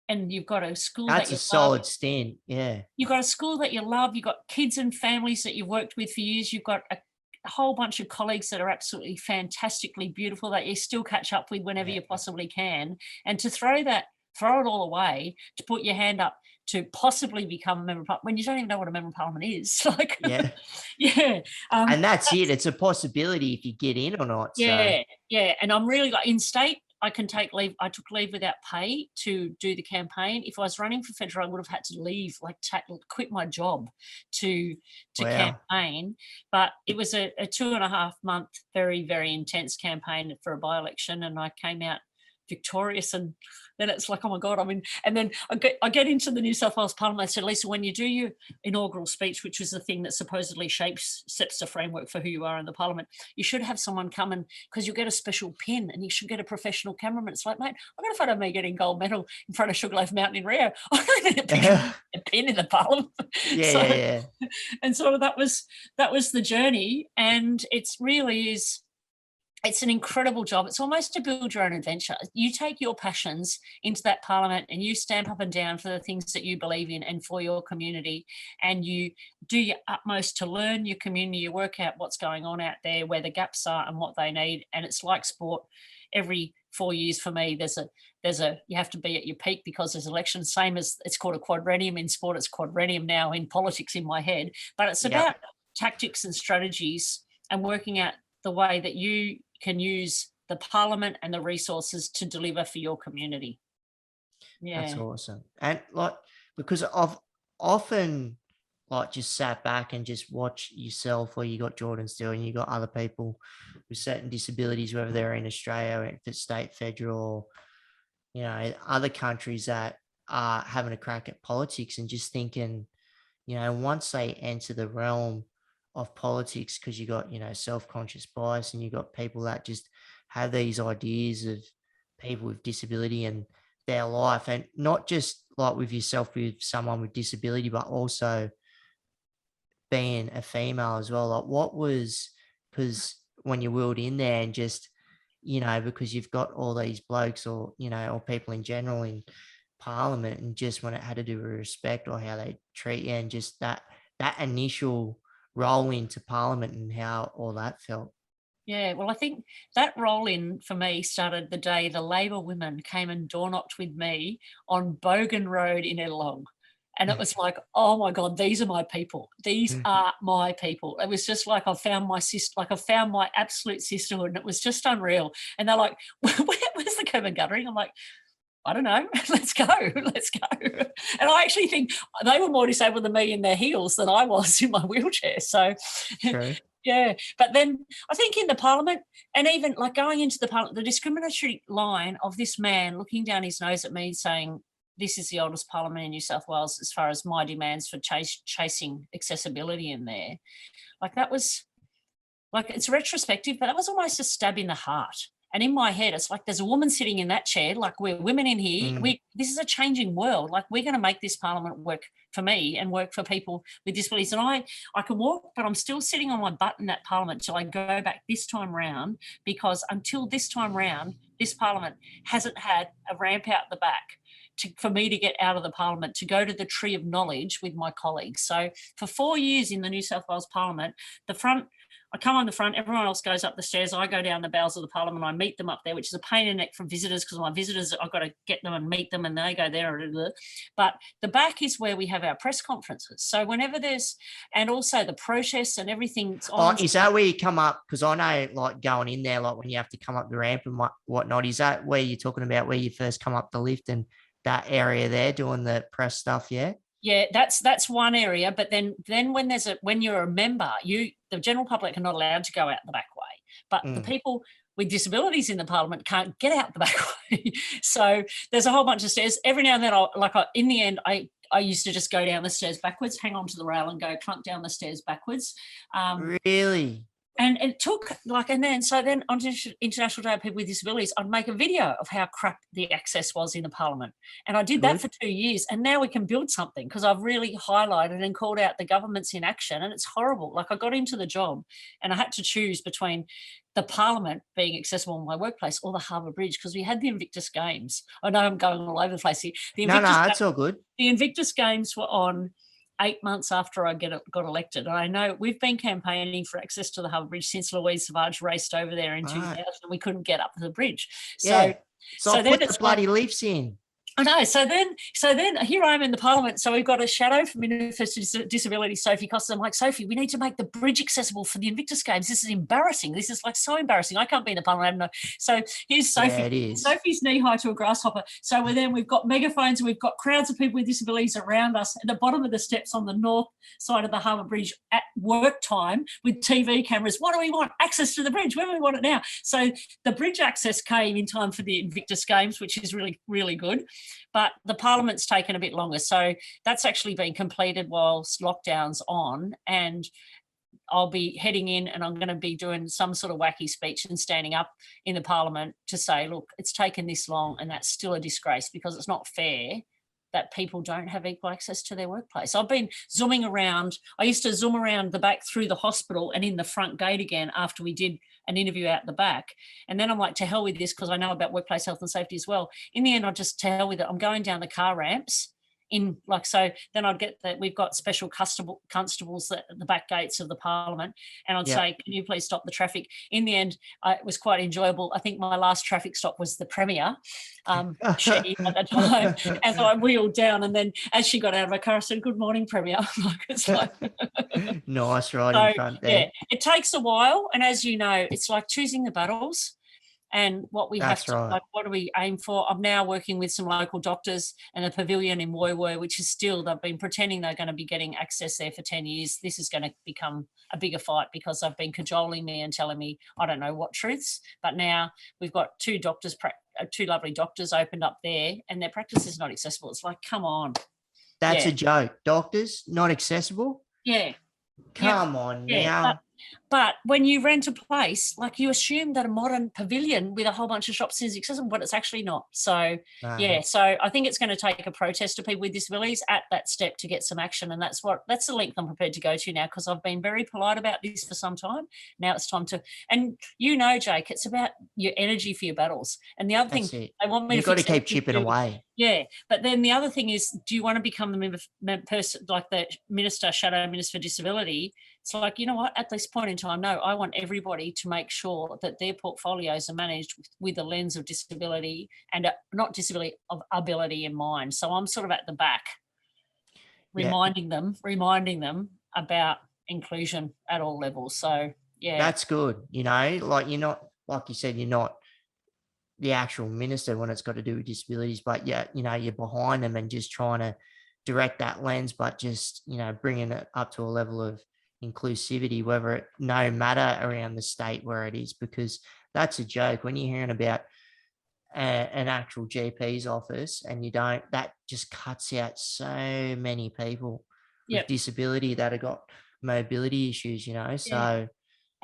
and you've got a school that That's a you love. solid stint. Yeah. You've got a school that you love. You've got kids and families that you've worked with for years. You've got a whole bunch of colleagues that are absolutely fantastically beautiful that you still catch up with whenever Yeah. you possibly can. And to throw it all away, to put your hand up to possibly become a member of parliament when you don't even know what a member of parliament is. Like, Yeah. yeah. And that's it. That's It's a possibility if you get in or not. So yeah, yeah, and I'm really like in state, I can take leave. I took leave without pay to do the campaign. If I was running for federal, I would have had to leave, like quit my job to wow. campaign. But it was a 2.5 month, very, very intense campaign for a by-election, and I came out victorious. And then it's like, oh my God, I mean, and then I get into the New South Wales Parliament. I said, Lisa, when you do your inaugural speech, which is the thing that supposedly sets the framework for who you are in the Parliament, you should have someone come and, because you'll get a special pin and you should get a professional cameraman. It's like, mate, I got a photo of me getting gold medal in front of Sugarloaf Mountain in Rio. I don't need Yeah, a pin in the Parliament. yeah, So, yeah. and so that was the journey. And it's really is, it's an incredible job. It's almost to build your own adventure. You take your passions into that parliament and you stamp up and down for the things that you believe in and for your community, and you do your utmost to learn your community. You work out what's going on out there, where the gaps are and what they need. And it's like sport. Every 4 years for me, there's a you have to be at your peak because there's elections. Same as it's called a quadrennium in sport, it's quadrennium now in politics in my head. But it's Yep. about tactics and strategies and working out the way that you can use the parliament and the resources to deliver for your community. That's Yeah. awesome. And like, because I've often like just sat back and just watch yourself, or you got Jordan still, and you got other people with certain disabilities, whether they're in Australia or if it's state, federal, or, you know, other countries that are having a crack at politics, and just thinking, you know, once they enter the realm of politics, because you got, you know, self-conscious bias, and you got people that just have these ideas of people with disability and their life, and not just like with yourself with someone with disability, but also being a female as well. Like, what was, because when you wheeled in there and just, you know, because you've got all these blokes, or, you know, or people in general in parliament, and just when it had to do with respect or how they treat you, and just that initial roll into parliament and how all that felt. Yeah, well, I think that roll in for me started the day the Labor women came and door knocked with me on Bogan Road in Illong. And it was like, oh my God, these are my people. These are my people. It was just like I found my sister, like I found my absolute sisterhood, and it was just unreal. And they're like, where's the Coburn Guttering? I'm like, I don't know. Let's go. Let's go. And I actually think they were more disabled than me in their heels than I was in my wheelchair. So, True. yeah. But then I think in the parliament, and even like going into the parliament, the discriminatory line of this man looking down his nose at me saying, this is the oldest parliament in New South Wales as far as my demands for chasing accessibility in there. Like that was, like it's retrospective, but that was almost a stab in the heart. And in my head, it's like there's a woman sitting in that chair. Like we're women in here. This is a changing world. Like we're going to make this parliament work for me and work for people with disabilities. And I can walk, but I'm still sitting on my butt in that parliament till I go back this time round, because until this time round, this parliament hasn't had a ramp out the back for me to get out of the parliament, to go to the tree of knowledge with my colleagues. So for 4 years in the New South Wales Parliament, the front, I come on the front, everyone else goes up the stairs, I go down the bowels of the parliament, I meet them up there, which is a pain in the neck for visitors, because my visitors, I've got to get them and meet them, and they go there. But the back is where we have our press conferences. So whenever there's, and also the protests and everything's on. Oh, is that where you come up? Because I know, like, going in there, like when you have to come up the ramp and whatnot, is that where you're talking about, where you first come up the lift and that area there doing the press stuff? Yeah. Yeah, that's one area. But then when you're a member, the general public are not allowed to go out the back way. But the people with disabilities in the parliament can't get out the back way. So there's a whole bunch of stairs. Every now and then, in the end, I used to just go down the stairs backwards, hang on to the rail and go clunk down the stairs backwards. Really? And it took and then on International Day of People with Disabilities, I'd make a video of how crap the access was in the parliament. And I did that for 2 years. And now we can build something, because I've really highlighted and called out the government's inaction, and it's horrible. Like I got into the job and I had to choose between the Parliament being accessible in my workplace, or the Harbour Bridge, because we had the Invictus Games. I know I'm going all over the place here. No, it's all good. The Invictus Games were on 8 months after I got elected. And I know we've been campaigning for access to the Harbour Bridge since Louise Savage raced over there in 2000, and we couldn't get up the bridge. So so put the bloody leaves in. I know. So then here I am in the Parliament. So we've got a shadow for Minister for Disability, Sophie Costa. I'm like, Sophie, we need to make the bridge accessible for the Invictus Games. This is embarrassing. This is like so embarrassing. I can't be in the Parliament. So here's Sophie. Yeah, it is. Sophie's knee high to a grasshopper. So we've got megaphones and we've got crowds of people with disabilities around us at the bottom of the steps on the north side of the Harbour Bridge at work time with TV cameras. What do we want? Access to the bridge. Where do we want it now? So the bridge access came in time for the Invictus Games, which is really, really good. But the Parliament's taken a bit longer. So that's actually been completed whilst lockdown's on, and I'll be heading in and I'm going to be doing some sort of wacky speech and standing up in the Parliament to say, look, it's taken this long and that's still a disgrace, because it's not fair that people don't have equal access to their workplace. I've been zooming around. I used to zoom around the back through the hospital and in the front gate again after we did an interview out the back. And then I'm like, to hell with this, because I know about workplace health and safety as well. In the end, I just to hell with it. I'm going down the car ramps in so then I'd get that we've got special constables at the back gates of the Parliament, and I'd say, can you please stop the traffic? In the end, it was quite enjoyable. I think my last traffic stop was the Premier, she at the time, as I wheeled down, and then as she got out of her car, I said, good morning, Premier. It's like nice right in front there. Yeah, it takes a while, and as you know, it's like choosing the battles. And what we have to, like, what do we aim for? I'm now working with some local doctors and a pavilion in Woy Woy, which is still, they've been pretending they're going to be getting access there for 10 years. This is going to become a bigger fight, because they've been cajoling me and telling me I don't know what truths. But now we've got two lovely doctors opened up there, and their practice is not accessible. It's like, come on. That's a joke. Doctors, not accessible? Yeah. Come on now. But when you rent a place, like, you assume that a modern pavilion with a whole bunch of shops is accessible, but it's actually not. So, so I think it's going to take a protest of people with disabilities at that step to get some action. And that's the length I'm prepared to go to now, because I've been very polite about this for some time. Now it's time to, and you know, Jake, it's about your energy for your battles. And the other thing, they want me You've got to keep chipping away. Yeah, but then the other thing is, do you want to become the person, like the shadow minister for disability? It's like, you know what, at this point in time, no, I want everybody to make sure that their portfolios are managed with a lens of disability and not disability, of ability in mind. So I'm sort of at the back, reminding them about inclusion at all levels. So, yeah. That's good. You know, like, you're not, like you said, you're not the actual minister when it's got to do with disabilities, but you're behind them and just trying to direct that lens, but just, bringing it up to a level of inclusivity, whether it no matter around the state where it is, because that's a joke when you're hearing about an actual GP's office and that just cuts out so many people with disability that have got mobility issues, so.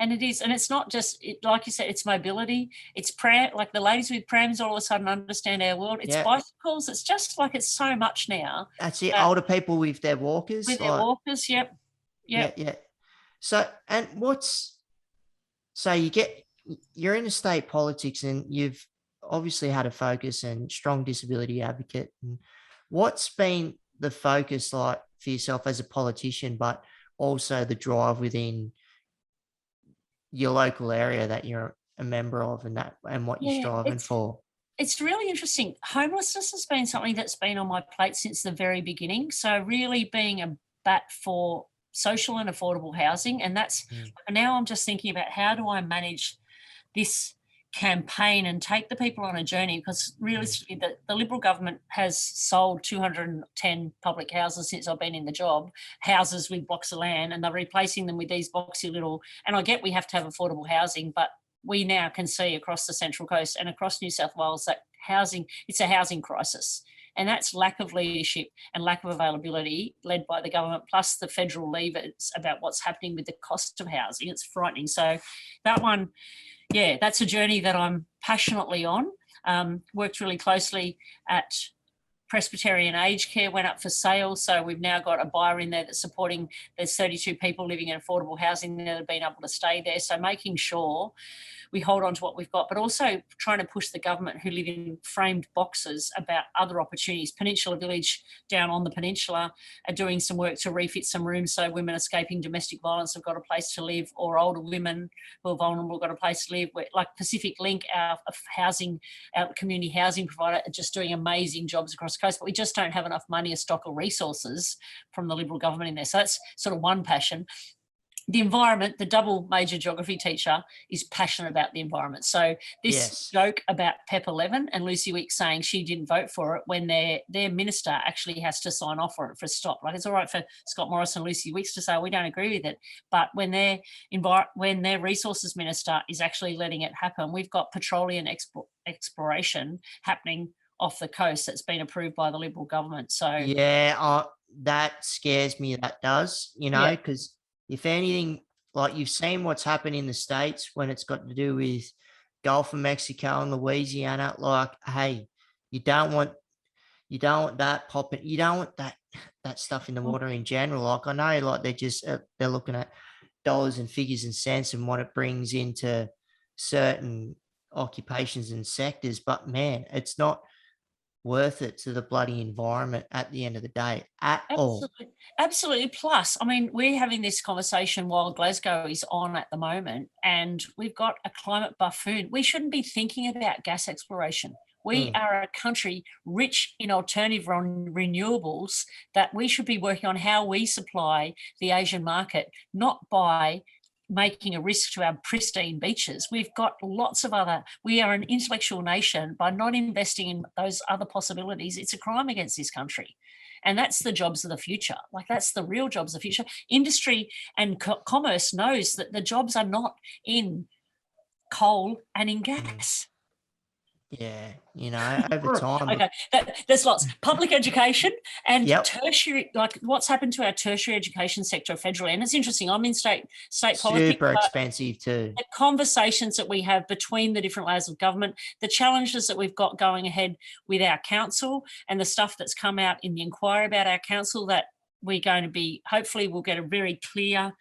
And it is, and it's not just, like you said, it's mobility, it's like the ladies with prams all of a sudden understand our world. It's bicycles. It's just like, it's so much now. That's it. Older people with their walkers. Yep. Yeah. So, and you're in the state politics, and you've obviously had a focus and strong disability advocate. And what's been the focus like for yourself as a politician, but also the drive within your local area that you're a member of, and what you're striving for? It's really interesting. Homelessness has been something that's been on my plate since the very beginning. So really being a bat for social and affordable housing. And now I'm just thinking about, how do I manage this campaign and take the people on a journey? Because realistically, the Liberal government has sold 210 public houses since I've been in the job, houses with blocks of land, and they're replacing them with these boxy little, and I get we have to have affordable housing, but we now can see across the Central Coast and across New South Wales that it's a housing crisis. And that's lack of leadership and lack of availability led by the government, plus the federal levers about what's happening with the cost of housing. It's frightening. So that one, that's a journey that I'm passionately on. Worked really closely at Presbyterian aged care went up for sale. So we've now got a buyer in there that's supporting, there's 32 people living in affordable housing that have been able to stay there. So making sure we hold on to what we've got, but also trying to push the government who live in framed boxes about other opportunities. Peninsula Village down on the peninsula are doing some work to refit some rooms so women escaping domestic violence have got a place to live, or older women who are vulnerable got a place to live. Like Pacific Link, our community housing provider, are just doing amazing jobs across the coast, but we just don't have enough money, a stock of resources from the Liberal government in there. So that's sort of one passion. The environment, the double major geography teacher is passionate about the environment. So this joke about PEP 11 and Lucy Weeks saying she didn't vote for it when their minister actually has to sign off for it for a stop. Like, it's all right for Scott Morrison and Lucy Weeks to say, we don't agree with it. But when their resources minister is actually letting it happen, we've got petroleum exploration happening off the coast that's been approved by the Liberal government. So yeah, that scares me. That does, because if anything, like, you've seen what's happened in the States when it's got to do with Gulf of Mexico and Louisiana. Like, hey, you don't want that popping. You don't want that stuff in the water in general. Like, I know, like, they're looking at dollars and figures and cents and what it brings into certain occupations and sectors, but man, it's not worth it to the bloody environment at the end of the day at all. Absolutely. Plus, I mean, we're having this conversation while Glasgow is on at the moment, and we've got a climate buffoon. We shouldn't be thinking about gas exploration. We are a country rich in alternative renewables that we should be working on how we supply the Asian market, not by making a risk to our pristine beaches. We've got lots of we are an intellectual nation. By not investing in those other possibilities, it's a crime against this country. And that's the jobs of the future. Like, that's the real jobs of the future. Industry and commerce knows that the jobs are not in coal and in gas. Yeah, over time. Okay, there's lots. Public education and tertiary, like what's happened to our tertiary education sector federally. And it's interesting, I'm in state politics. Super expensive too. The conversations that we have between the different layers of government, the challenges that we've got going ahead with our council, and the stuff that's come out in the inquiry about our council, that we're going to be, hopefully we'll get a very clear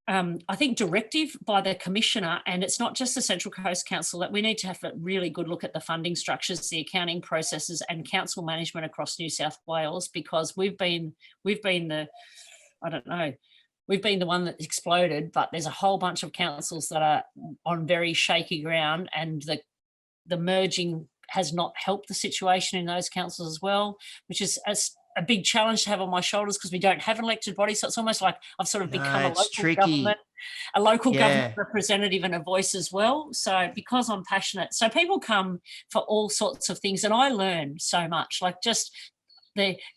I think, directive by the Commissioner, and it's not just the Central Coast Council, that we need to have a really good look at the funding structures, the accounting processes and council management across New South Wales, because we've been the one that exploded, but there's a whole bunch of councils that are on very shaky ground, and the merging has not helped the situation in those councils as well, which is a big challenge to have on my shoulders, because we don't have an elected body. So it's almost like I've sort of become a local government representative and a voice as well. So because I'm passionate, so people come for all sorts of things, and I learn so much, like just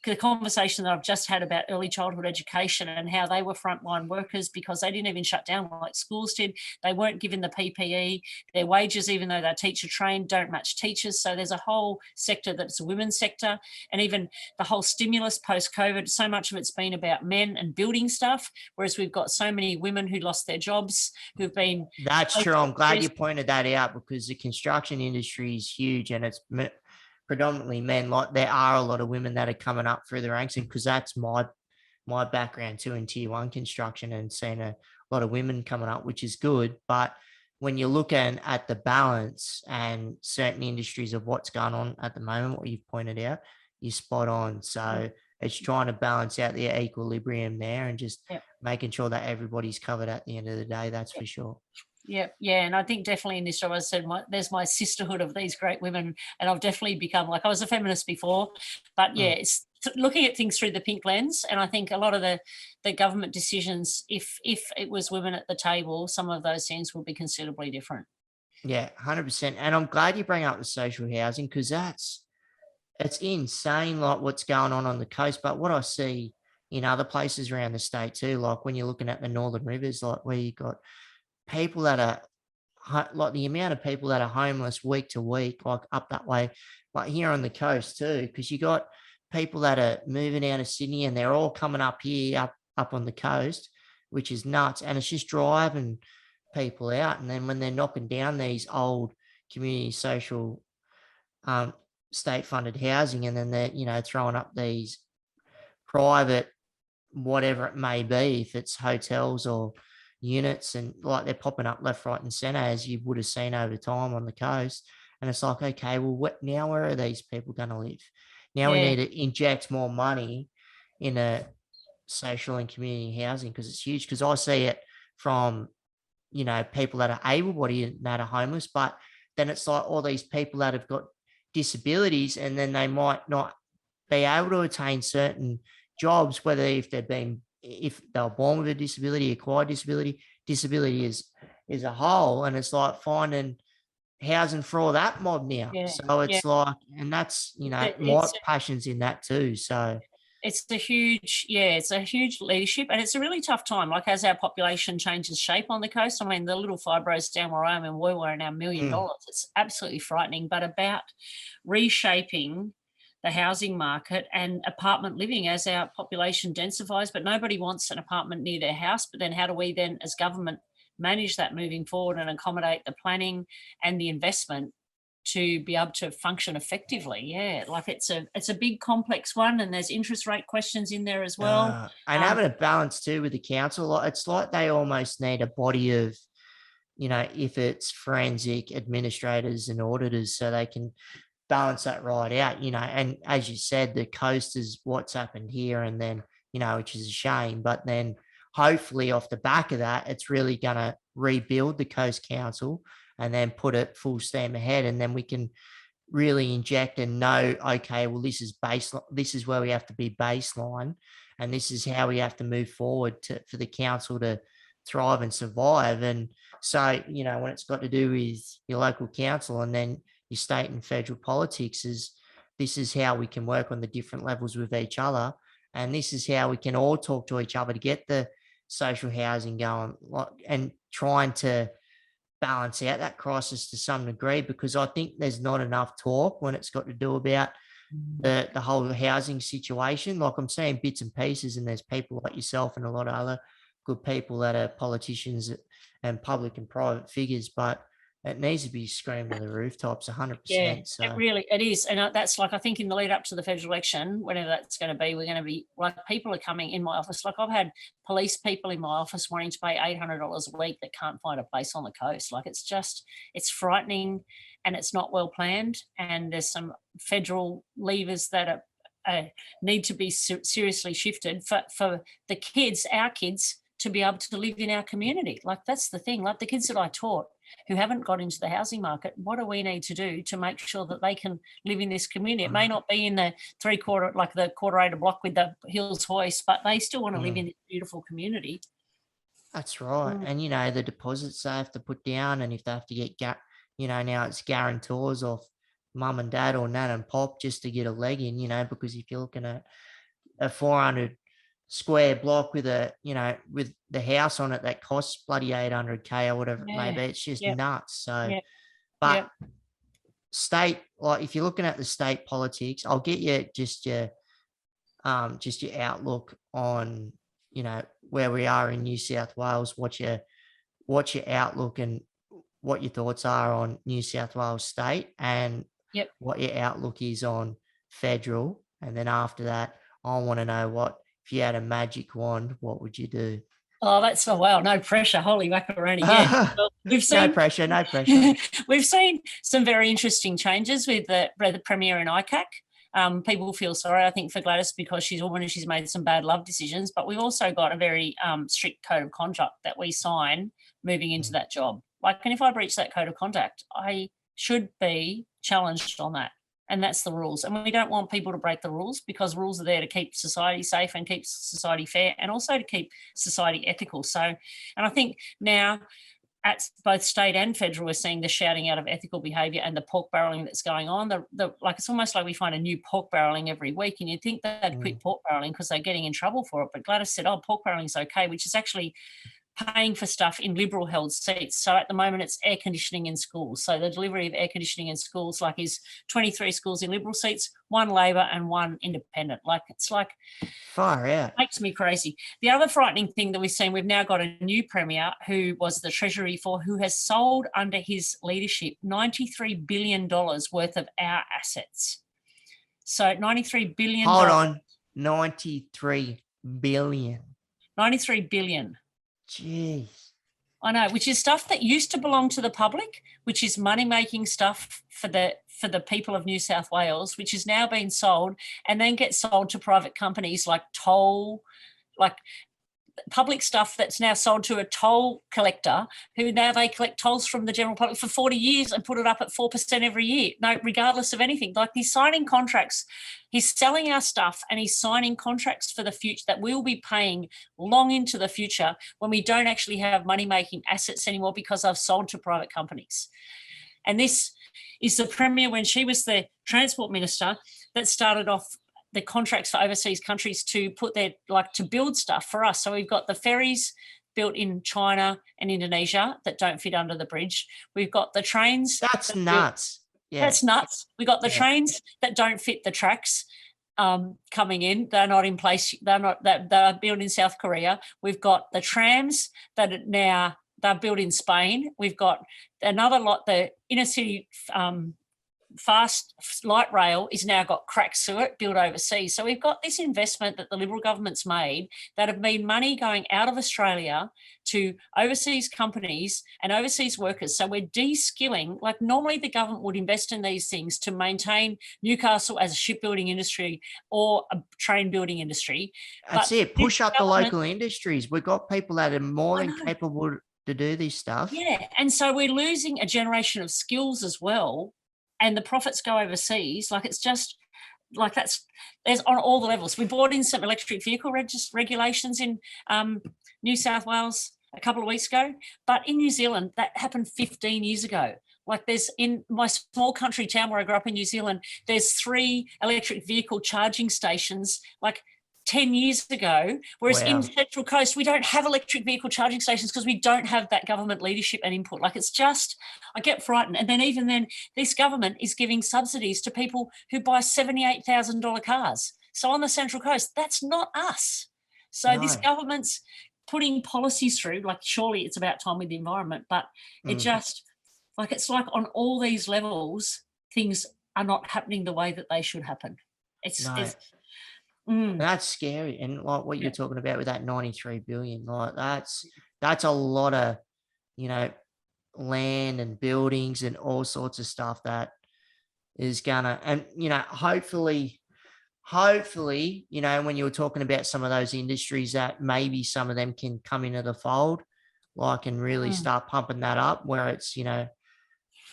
the conversation that I've just had about early childhood education and how they were frontline workers because they didn't even shut down like schools did. They weren't given the PPE. Their wages, even though they're teacher trained, don't match teachers. So there's a whole sector that's a women's sector. And even the whole stimulus post-COVID, so much of it's been about men and building stuff, whereas we've got so many women who lost their jobs, who've been... That's true. I'm glad you pointed that out, because the construction industry is huge and it's predominantly men. Like, there are a lot of women that are coming up through the ranks, and because that's my background too in tier 1 construction, and seeing a lot of women coming up, which is good. But when you're looking at the balance and certain industries of what's going on at the moment, what you've pointed out, you're spot on. So it's trying to balance out the equilibrium there, and just making sure that everybody's covered at the end of the day. That's for sure. Yeah, and I think definitely in this job, as I said, there's my sisterhood of these great women, and I've definitely become, like, I was a feminist before, but it's looking at things through the pink lens. And I think a lot of the government decisions, if it was women at the table, some of those things would be considerably different. Yeah, 100%. And I'm glad you bring up the social housing, because it's insane, like what's going on the coast. But what I see in other places around the state too, like when you're looking at the Northern Rivers, like where you got people that are, like the amount of people that are homeless week to week, like up that way, but here on the coast too, because you got people that are moving out of Sydney and they're all coming up here, up on the coast, which is nuts. And it's just driving people out. And then when they're knocking down these old community social state-funded housing, and then they're, throwing up these private, whatever it may be, if it's hotels or units, and like they're popping up left, right, and centre, as you would have seen over time on the coast. And it's like, okay, well, now where are these people going to live? Now we Yeah, need to inject more money in a social and community housing, because it's huge. Because I see it from, people that are able-bodied and that are homeless, but then it's like all these people that have got disabilities, and then they might not be able to attain certain jobs, whether if they were born with a disability, acquired disability is a whole, and it's like finding housing for all that mob now. yeah, So yeah. it's like, and that's, my It's passion's in that too. So it's a huge leadership, and it's a really tough time. Like, as our population changes shape on the coast, I mean, the little fibros down where I am in Woolooware are now $1 million. mm, It's absolutely frightening, but about reshaping the housing market and apartment living as our population densifies. But nobody wants an apartment near their house. But then how do we then, as government, manage that moving forward and accommodate the planning and the investment to be able to function effectively? Yeah, like it's a big complex one, and there's interest rate questions in there as well. and Um, having a balance too with the council, it's like they almost need a body of, if it's forensic administrators and auditors, so they can balance that right out, and as you said, the coast is what's happened here, and then, which is a shame, but then hopefully off the back of that, it's really going to rebuild the coast council and then put it full steam ahead, and then we can really inject and know, okay, well, this is baseline, this is where we have to be baseline, and this is how we have to move forward for the council to thrive and survive. And so, when it's got to do with your local council and then your state and federal politics, is this is how we can work on the different levels with each other, and this is how we can all talk to each other to get the social housing going, and trying to balance out that crisis to some degree, because I think there's not enough talk when it's got to do about the whole housing situation. Like, I'm seeing bits and pieces, and there's people like yourself and a lot of other good people that are politicians and public and private figures, but it needs to be screamed to the rooftops Yeah, 100%. So it is. And that's like, I think in the lead up to the federal election, whenever that's going to be, we're going to be like, people are coming in my office. Like, I've had police people in my office wanting to pay $800 a week that can't find a place on the coast. Like, it's frightening, and it's not well planned. And there's some federal levers that need to be seriously shifted for the kids, our kids, to be able to live in our community. Like, that's the thing. Like, the kids that I taught who haven't got into the housing market, what do we need to do to make sure that they can live in this community? It may not be in the like the quarter acre block with the hills hoist, but they still want to live in this beautiful community. that's right. Mm. And, the deposits they have to put down, and if they have to get, now it's guarantors off mum and dad or nan and pop just to get a leg in, because if you're looking at a 400 square block with with the house on it that costs bloody 800K or whatever it may Yeah. be, it's just Yep. nuts. So, Yep. but Yep. state, like if you're looking at the state politics, I'll get you just your outlook on, where we are in New South Wales, what's your outlook and what your thoughts are on New South Wales state, and Yep. what your outlook is on federal. And then after that, I want to know, what if you had a magic wand, what would you do? Oh, wow. No pressure. Holy macaroni. Yeah. Well, we've No seen pressure, no pressure. we've seen some very interesting changes with the Premier and ICAC. People feel sorry, I think, for Gladys because she's a woman and she's made some bad love decisions. But we've also got a very strict code of conduct that we sign moving into that job. Like, and if I breach that code of conduct, I should be challenged on that. And that's the rules. And we don't want people to break the rules, because rules are there to keep society safe and keep society fair, and also to keep society ethical. So, and I think now at both state and federal, we're seeing the shouting out of ethical behaviour and the pork barrelling that's going on. Like, it's almost like we find a new pork barrelling every week, and you'd think they'd quit pork barrelling because they're getting in trouble for it. But Gladys said, "Oh, pork barrelling is okay," which is actually paying for stuff in Liberal held seats. So at the moment it's air conditioning in schools. So the delivery of air conditioning in schools is 23 schools in Liberal seats, 1 Labor and 1 Independent. It's far out. Makes me crazy. The other frightening thing that we've seen, we've now got a new Premier who was the Treasury who has sold under his leadership $93 billion worth of our assets. So $93 billion. Hold on. 93 billion. 93 billion. Jeez. I know, which is stuff that used to belong to the public, which is money-making stuff for the people of New South Wales, which is now being sold and then gets sold to private companies like toll, like public stuff that's now sold to a toll collector who now they collect tolls from the general public for 40 years and put it up at 4% every year, regardless of anything. Like he's signing contracts, he's selling our stuff and he's signing contracts for the future that we'll be paying long into the future when we don't actually have money-making assets anymore because they've sold to private companies. And this is the Premier, when she was the Transport Minister, that started off the contracts for overseas countries to put their to build stuff for us. So we've got the ferries built in China and Indonesia that don't fit under the bridge. We've got the trains. That's nuts. Yeah. That's nuts. We've got the trains that don't fit the tracks coming in. They're not in place. They're built in South Korea. We've got the trams that they're built in Spain. We've got another lot, the inner city fast light rail is now got cracks through it, built overseas. So we've got this investment that the Liberal government's made that have been money going out of Australia to overseas companies and overseas workers. So we're de-skilling. Normally the government would invest in these things to maintain Newcastle as a shipbuilding industry or a train building industry. That's it. Push up the local industries. We've got people that are more than capable to do this stuff. Yeah. And so we're losing a generation of skills as well. And the profits go overseas. It's just there's on all the levels. We brought in some electric vehicle regulations in New South Wales a couple of weeks ago, but in New Zealand, that happened 15 years ago. There's in my small country town where I grew up in New Zealand, there's 3 electric vehicle charging stations 10 years ago, whereas in Central Coast, we don't have electric vehicle charging stations because we don't have that government leadership and input. It's just, I get frightened. And then even then, this government is giving subsidies to people who buy $78,000 cars. So on the Central Coast, that's not us. So this government's putting policies through, surely it's about time with the environment, but it just, it's on all these levels, things are not happening the way that they should happen. It's that's scary. And what you're talking about with that 93 billion, that's a lot of, land and buildings and all sorts of stuff that is gonna, and, hopefully, when you were talking about some of those industries that maybe some of them can come into the fold, and really start pumping that up where it's,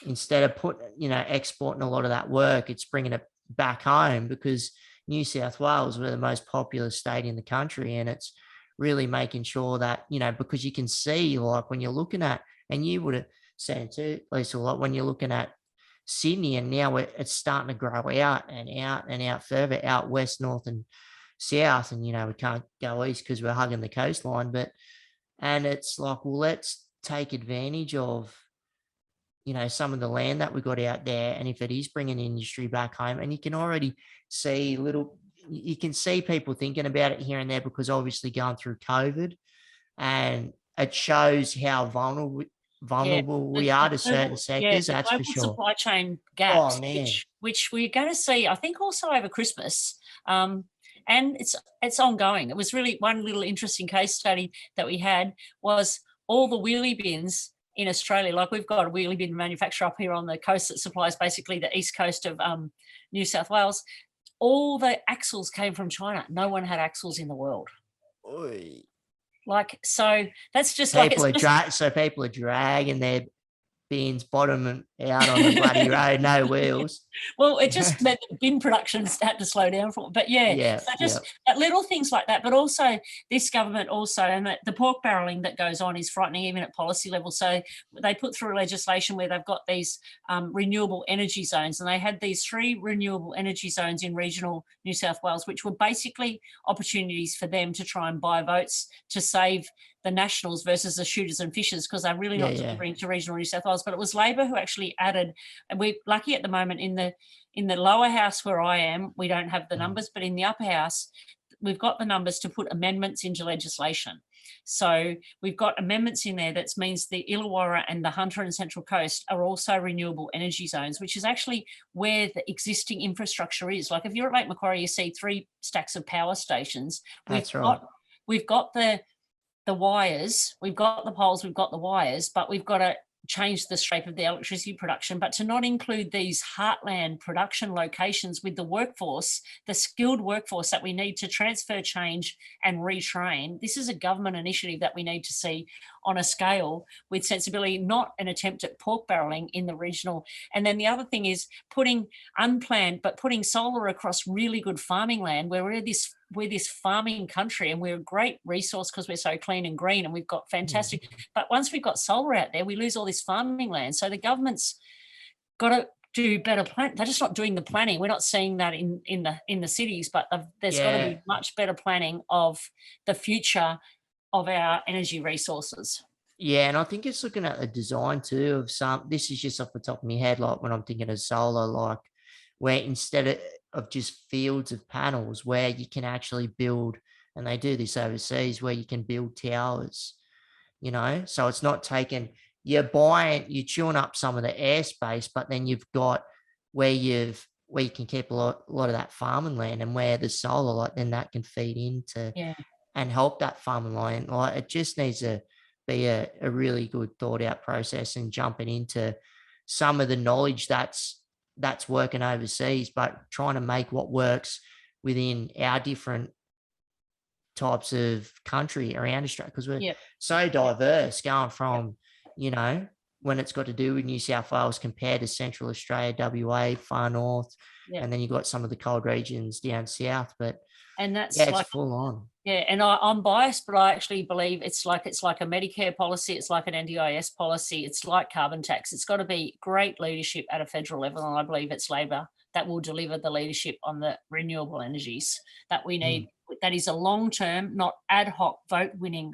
instead of exporting a lot of that work, it's bringing it back home, because New South Wales, we're the most popular state in the country, and it's really making sure that, because you can see, when you're looking at, and you would have said it too, Liesl, when you're looking at Sydney, and now it's starting to grow out and out and out further, out west, north and south, and, we can't go east because we're hugging the coastline, and it's let's take advantage of, some of the land that we got out there. And if it is bringing industry back home, and you can already see you can see people thinking about it here and there, because obviously going through COVID, and it shows how vulnerable we are to certain sectors. That's for sure. Supply chain gaps, which we're going to see, I think, also over Christmas. And it's ongoing. It was really one little interesting case study that we had was all the wheelie bins in Australia. We've got a wheelie bin manufacturer up here on the coast that supplies basically the east coast of New South Wales. All the axles came from China. No one had axles in the world. Oy. So that's just so people are dragging their bins bottom out on the bloody road, no wheels. Well, it just meant that bin production had to slow down for it. But little things like that. But also this government and the pork barrelling that goes on is frightening even at policy level. So they put through legislation where they've got these renewable energy zones, and they had these 3 renewable energy zones in regional New South Wales, which were basically opportunities for them to try and buy votes to save the Nationals versus the shooters and fishers, because they're really not delivering to regional New South Wales. But it was Labor who actually added, and we're lucky at the moment in the lower house where I am, we don't have the numbers, but in the upper house, we've got the numbers to put amendments into legislation. So we've got amendments in there that means the Illawarra and the Hunter and Central Coast are also renewable energy zones, which is actually where the existing infrastructure is. Like if you're at Lake Macquarie, you see 3 stacks of power stations. We've got the wires, we've got the poles, we've got the wires, but we've got to change the shape of the electricity production, but to not include these heartland production locations with the workforce, the skilled workforce that we need to transfer, change and retrain. This is a government initiative that we need to see on a scale with sensibility, not an attempt at pork barreling in the regional. And then the other thing is putting unplanned, but putting solar across really good farming land where we're this farming country and we're a great resource because we're so clean and green and we've got fantastic, but once we've got solar out there, we lose all this farming land. So the government's got to do better plan. They're just not doing the planning. We're not seeing that in the cities, but there's got to be much better planning of the future of our energy resources. Yeah, and I think it's looking at the design too of this is just off the top of my head, like when I'm thinking of solar, like where instead of just fields of panels, where you can actually build, and they do this overseas, where you can build towers, so it's not taking, you're chewing up some of the airspace, but then you've got where you can keep a lot of that farming land, and where the solar, like then that can feed into and help that farming land. Like it just needs to be a really good thought out process and jumping into some of the knowledge that's working overseas, but trying to make what works within our different types of country around Australia, because we're so diverse, going from, when it's got to do with New South Wales compared to Central Australia, WA, far north, and then you've got some of the cold regions down south, and that's it's full on. Yeah, and I'm biased, but I actually believe it's like a Medicare policy, it's like an NDIS policy, it's like carbon tax. It's got to be great leadership at a federal level, and I believe it's Labor that will deliver the leadership on the renewable energies that we need. That is a long-term, not ad hoc vote-winning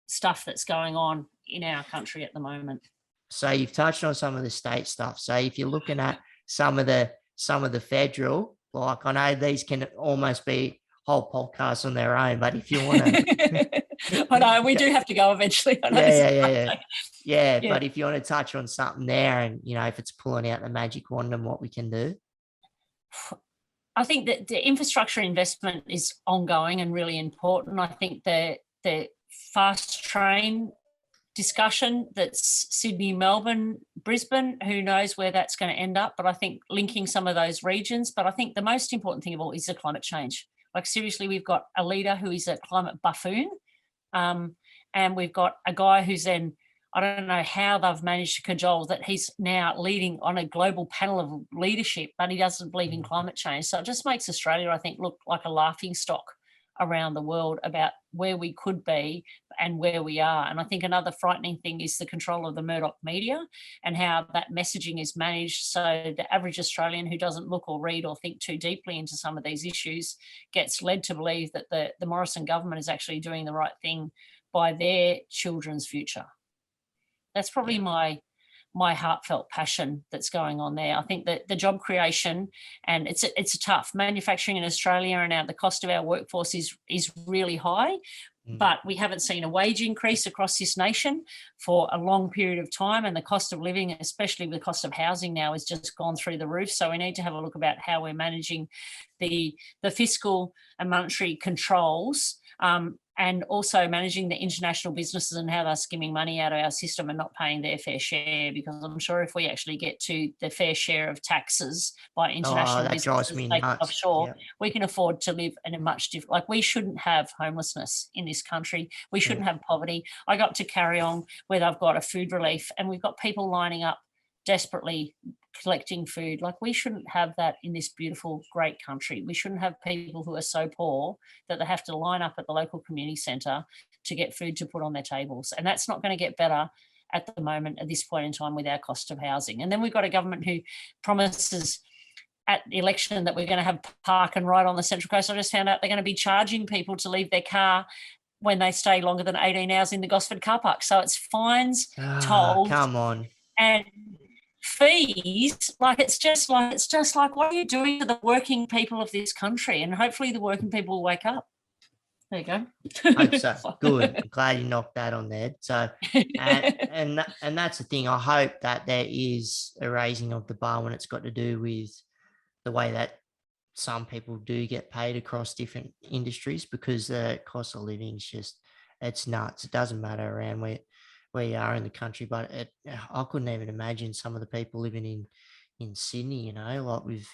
stuff that's going on in our country at the moment. So you've touched on some of the state stuff. So if you're looking at some of the federal, like I know these can almost be whole podcasts on their own, but if you want to, I know we do have to go eventually. Yeah. But if you want to touch on something there, and if it's pulling out the magic wand and what we can do, I think that the infrastructure investment is ongoing and really important. I think the fast train discussion that's Sydney, Melbourne, Brisbane, who knows where that's going to end up, but I think linking some of those regions. But I think the most important thing of all is the climate change. Like seriously, we've got a leader who is a climate buffoon, and we've got a guy who's then, I don't know how they've managed to cajole that he's now leading on a global panel of leadership, but he doesn't believe in climate change. So it just makes Australia, I think, look like a laughing stock around the world about where we could be and where we are. And I think another frightening thing is the control of the Murdoch media and how that messaging is managed. So the average Australian who doesn't look or read or think too deeply into some of these issues gets led to believe that the Morrison government is actually doing the right thing by their children's future. That's probably my heartfelt passion that's going on there. I think that the job creation, and it's tough. Manufacturing in Australia and now the cost of our workforce is really high, but we haven't seen a wage increase across this nation for a long period of time, and the cost of living, especially the cost of housing now, has just gone through the roof. So we need to have a look about how we're managing the fiscal and monetary controls, and also managing the international businesses and how they're skimming money out of our system and not paying their fair share, because I'm sure if we actually get to the fair share of taxes by international businesses taken offshore, we can afford to live in a much different, like we shouldn't have homelessness in this country. We shouldn't have poverty. I got to Carryong where they've got a food relief and we've got people lining up desperately collecting food. Like we shouldn't have that in this beautiful, great country. We shouldn't have people who are so poor that they have to line up at the local community centre to get food to put on their tables. And that's not going to get better at the moment, at this point in time, with our cost of housing. And then we've got a government who promises at the election that we're going to have park and ride on the Central Coast. I just found out they're going to be charging people to leave their car when they stay longer than 18 hours in the Gosford car park. So it's fines, tolls, come on, and fees. Like it's just like what are you doing to the working people of this country? And hopefully the working people will wake up. There you go. hope so. Good. I'm glad you knocked that on there. So, and that's the thing. I hope that there is a raising of the bar when it's got to do with the way that some people do get paid across different industries, because the cost of living is just, it's nuts. It doesn't matter around where you are in the country, but I couldn't even imagine some of the people living in Sydney, like with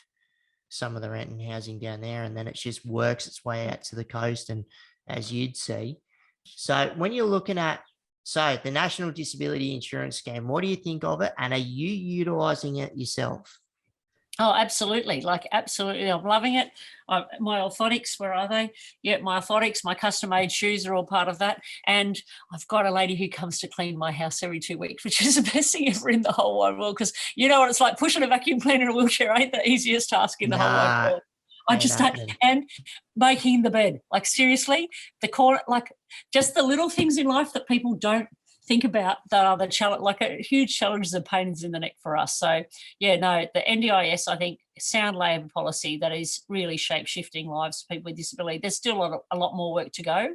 some of the rent and housing down there, and then it just works its way out to the coast, and as you'd see. So when you're looking at the National Disability Insurance Scheme, what do you think of it, and are you utilising it yourself? Oh, absolutely. Absolutely. I'm loving it. My orthotics, where are they? Yeah, my orthotics, my custom-made shoes are all part of that. And I've got a lady who comes to clean my house every 2 weeks, which is the best thing ever in the whole wide world, because you know what it's like, pushing a vacuum cleaner in a wheelchair ain't the easiest task in the whole wide world. I just don't, and making the bed, like seriously, the corner, like just the little things in life that people don't think about that are the challenge, like a huge challenges and pains in the neck for us. So yeah, no, the NDIS, I think, sound Labor policy that is really shape-shifting lives for people with disability. There's still a lot more work to go.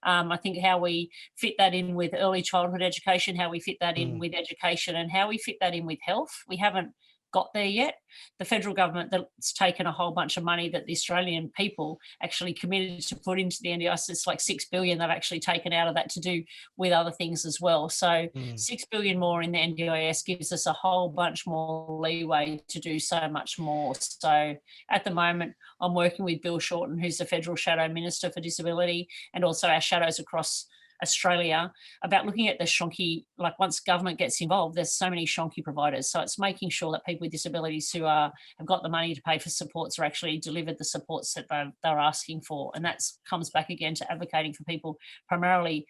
I think how we fit that in with early childhood education, how we fit that in with education, and how we fit that in with health. We haven't got there yet. The federal government that's taken a whole bunch of money that the Australian people actually committed to put into the NDIS, it's like $6 billion they've actually taken out of that to do with other things as well. So $6 billion more in the NDIS gives us a whole bunch more leeway to do so much more. So at the moment, I'm working with Bill Shorten, who's the Federal Shadow Minister for Disability, and also our shadows across Australia, about looking at the shonky, like once government gets involved, there's so many shonky providers. So it's making sure that people with disabilities who have got the money to pay for supports are actually delivered the supports that they're asking for. And that comes back again to advocating for people, primarily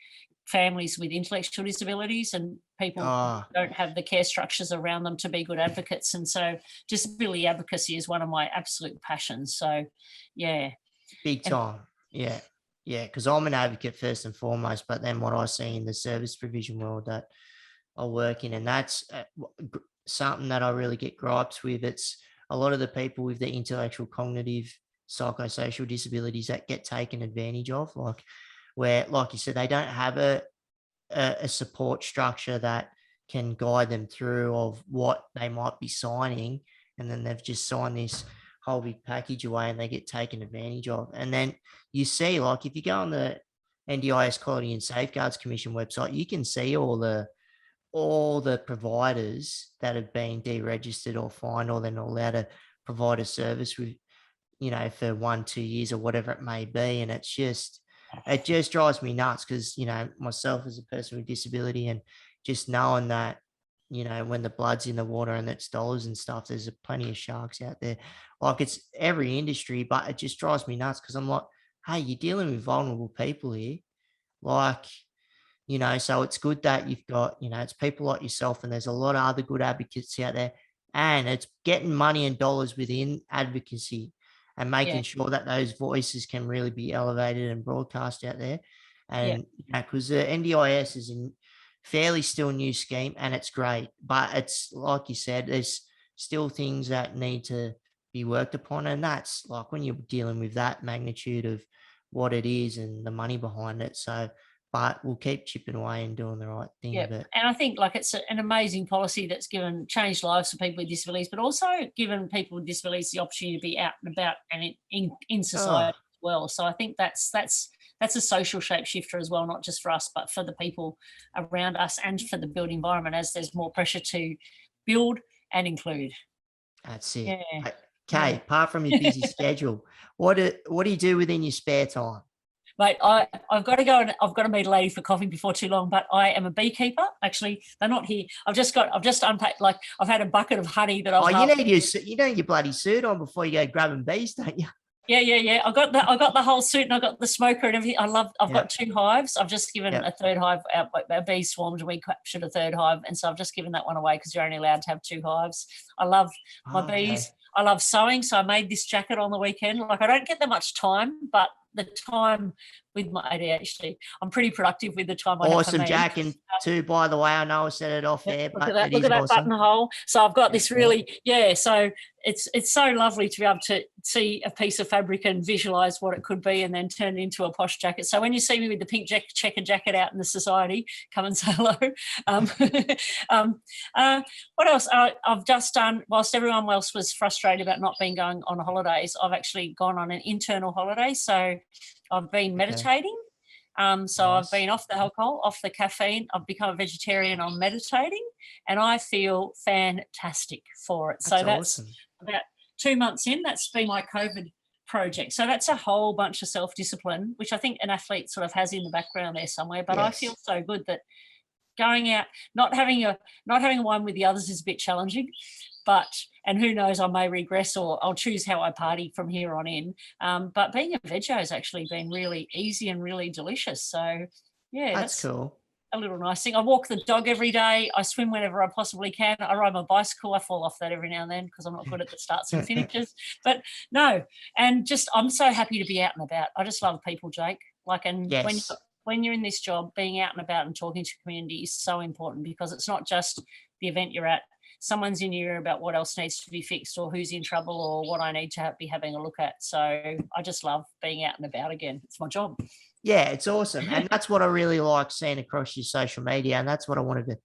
families with intellectual disabilities and people who don't have the care structures around them to be good advocates. And so disability advocacy is one of my absolute passions. So yeah. Big time. Yeah. Yeah, because I'm an advocate first and foremost, but then what I see in the service provision world that I work in, and that's something that I really get gripes with. It's a lot of the people with the intellectual, cognitive, psychosocial disabilities that get taken advantage of, like where, like you said, they don't have a support structure that can guide them through of what they might be signing, and then they've just signed this whole big package away and they get taken advantage of. And then you see, like if you go on the NDIS Quality and Safeguards Commission website, you can see all the providers that have been deregistered or fined, or they're not allowed to provide a service with, for 1-2 years or whatever it may be. And it just drives me nuts, because, myself as a person with disability, and just knowing that, when the blood's in the water and it's dollars and stuff, there's plenty of sharks out there. Like it's every industry, but it just drives me nuts, because I'm like, hey, you're dealing with vulnerable people here. Like, so it's good that you've got, it's people like yourself, and there's a lot of other good advocates out there, and it's getting money and dollars within advocacy and making sure that those voices can really be elevated and broadcast out there. And because the NDIS is in fairly still new scheme, and it's great, but it's like you said, there's still things that need to be worked upon, and that's like when you're dealing with that magnitude of what it is and the money behind it. So, but we'll keep chipping away and doing the right thing. Yeah, But and I think like it's an amazing policy that's changed lives for people with disabilities, but also given people with disabilities the opportunity to be out and about and in society as well. So I think that's a social shapeshifter as well, not just for us, but for the people around us and for the built environment, as there's more pressure to build and include. That's it. Yeah. Okay, apart from your busy schedule, what do you do within your spare time? Mate, I've got to go and I've got to meet a lady for coffee before too long, but I am a beekeeper. Actually, they're not here. I've just unpacked, like I've had a bucket of honey that I've you need your bloody suit on before you go grabbing bees, don't you? Yeah. I got the whole suit, and I got the smoker and everything. I've got 2 hives. I've just given a third hive out. A bee swarmed and we captured a third hive. And so I've just given that one away, because you're only allowed to have 2 hives. I love my bees. I love sewing. So I made this jacket on the weekend. Like I don't get that much time, but the time with my ADHD. I'm pretty productive with the time I have for Awesome, me. Jack. And too, by the way, I know I said it off air, Look but at that, it look is at that awesome. buttonhole. So I've got this Yeah. really, so it's so lovely to be able to see a piece of fabric and visualize what it could be and then turn it into a posh jacket. So when you see me with the pink checkered jacket out in the society, come and say hello. What else? I've just done, whilst everyone else was frustrated about not being going on holidays, I've actually gone on an internal holiday. So I've been meditating. So nice. I've been off the alcohol, off the caffeine. I've become a vegetarian. I'm meditating, and I feel fantastic for it. That's awesome. About 2 months in. That's been my COVID project. So that's a whole bunch of self-discipline, which I think an athlete sort of has in the background there somewhere. But yes. I feel so good that going out, not having a wine with the others is a bit challenging. And who knows, I may regress or I'll choose how I party from here on in. But being a veggie has actually been really easy and really delicious. So, yeah. That's cool. A little nice thing. I walk the dog every day. I swim whenever I possibly can. I ride my bicycle. I fall off that every now and then because I'm not good at the starts and finishes. But no, and just I'm so happy to be out and about. I just love people, Jake. Yes. When you're in this job, being out and about and talking to community is so important because it's not just the event you're at. Someone's in your ear about what else needs to be fixed or who's in trouble or what I need to be having a look at. So I just love being out and about again. It's my job. Yeah, it's awesome. And that's what I really like seeing across your social media. And that's what I wanted to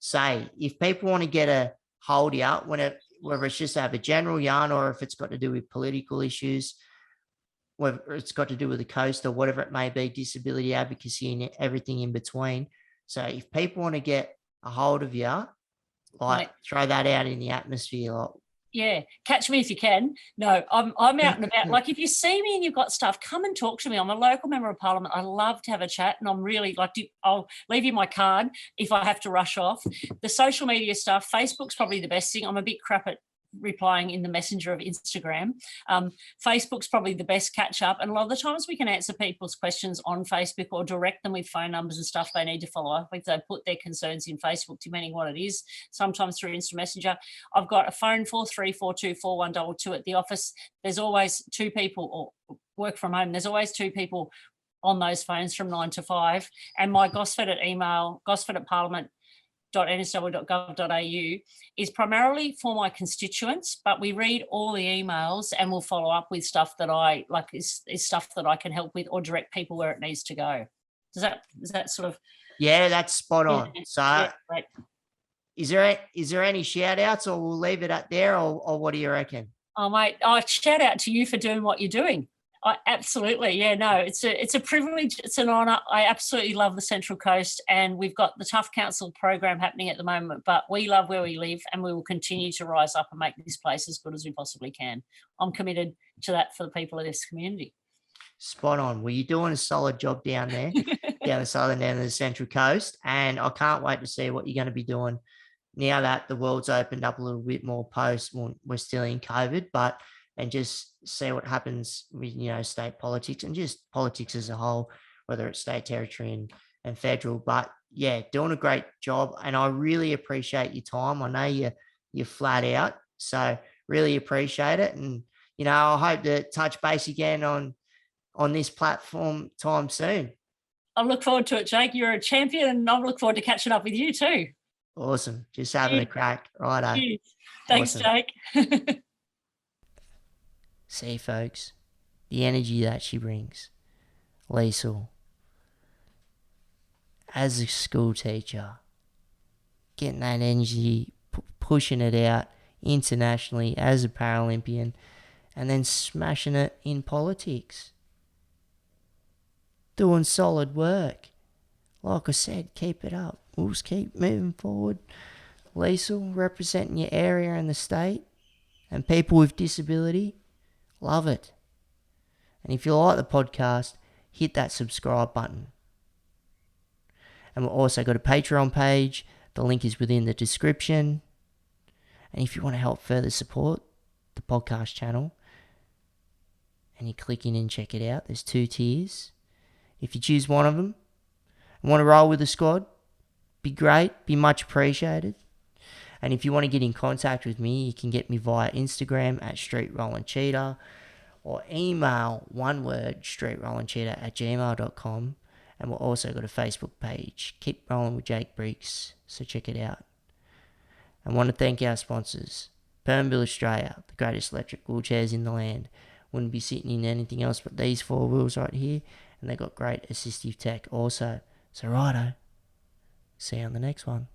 say. If people want to get a hold of you, whether it's just to have a general yarn or if it's got to do with political issues, whether it's got to do with the coast or whatever it may be, disability advocacy and everything in between. So if people want to get a hold of you, throw that out in the atmosphere. Yeah, catch me if you can. No, I'm out and about. Like if you see me and you've got stuff, come and talk to me. I'm a local member of parliament. I love to have a chat, and I'm really I'll leave you my card if I have to rush off. The social media stuff, Facebook's probably the best thing. I'm a bit crap at replying in the messenger of Instagram. Facebook's probably the best catch up, and a lot of the times we can answer people's questions on Facebook or direct them with phone numbers and stuff they need to follow up if they put their concerns in Facebook, depending what it is, sometimes through Instant Messenger. I've got a phone 43424122 at the office. There's always 2 people, or work from home, there's always 2 people on those phones from 9 to 5, and my Gosford at email, gosford@parliament.nsw.gov.au is primarily for my constituents, but we read all the emails and we'll follow up with stuff that I like is stuff that I can help with or direct people where it needs to go. Is that sort of? Yeah, that's spot on. So great. Is there any shout outs or we'll leave it at there or what do you reckon? Oh mate, shout out to you for doing what you're doing. Absolutely. Yeah, no, it's a privilege. It's an honour. I absolutely love the Central Coast and we've got the Tough Council program happening at the moment, but we love where we live and we will continue to rise up and make this place as good as we possibly can. I'm committed to that for the people of this community. Spot on. Well, you're doing a solid job down there, down the southern end of the Central Coast, and I can't wait to see what you're going to be doing now that the world's opened up a little bit more post. Well, we're still in COVID, and just see what happens with, state politics and just politics as a whole, whether it's state, territory and federal. But yeah, doing a great job. And I really appreciate your time. I know you're flat out, so really appreciate it. And, I hope to touch base again on this platform time soon. I look forward to it, Jake. You're a champion and I look forward to catching up with you too. Awesome. Just having a crack. Righto. Thanks, awesome. Jake. See, folks, the energy that she brings. Liesl, as a school teacher, getting that energy, pushing it out internationally as a Paralympian, and then smashing it in politics. Doing solid work. Like I said, keep it up. We'll just keep moving forward. Liesl, representing your area and the state, and people with disability. Love it. And if you like the podcast, hit that subscribe button. And we've also got a Patreon page. The link is within the description. And if you want to help further support the podcast channel, and you click in and check it out, there's 2 tiers. If you choose one of them and want to roll with the squad, be great, be much appreciated. And if you want to get in contact with me, you can get me via Instagram at StreetRollingCheetah, or email one word streetrollingcheetah@gmail.com. And we've also got a Facebook page, Keep Rolling with Jake Briggs, so check it out. I want to thank our sponsors, Permbil Australia, the greatest electric wheelchairs in the land. Wouldn't be sitting in anything else but these 4 wheels right here, and they got great assistive tech also. So righto, see you on the next one.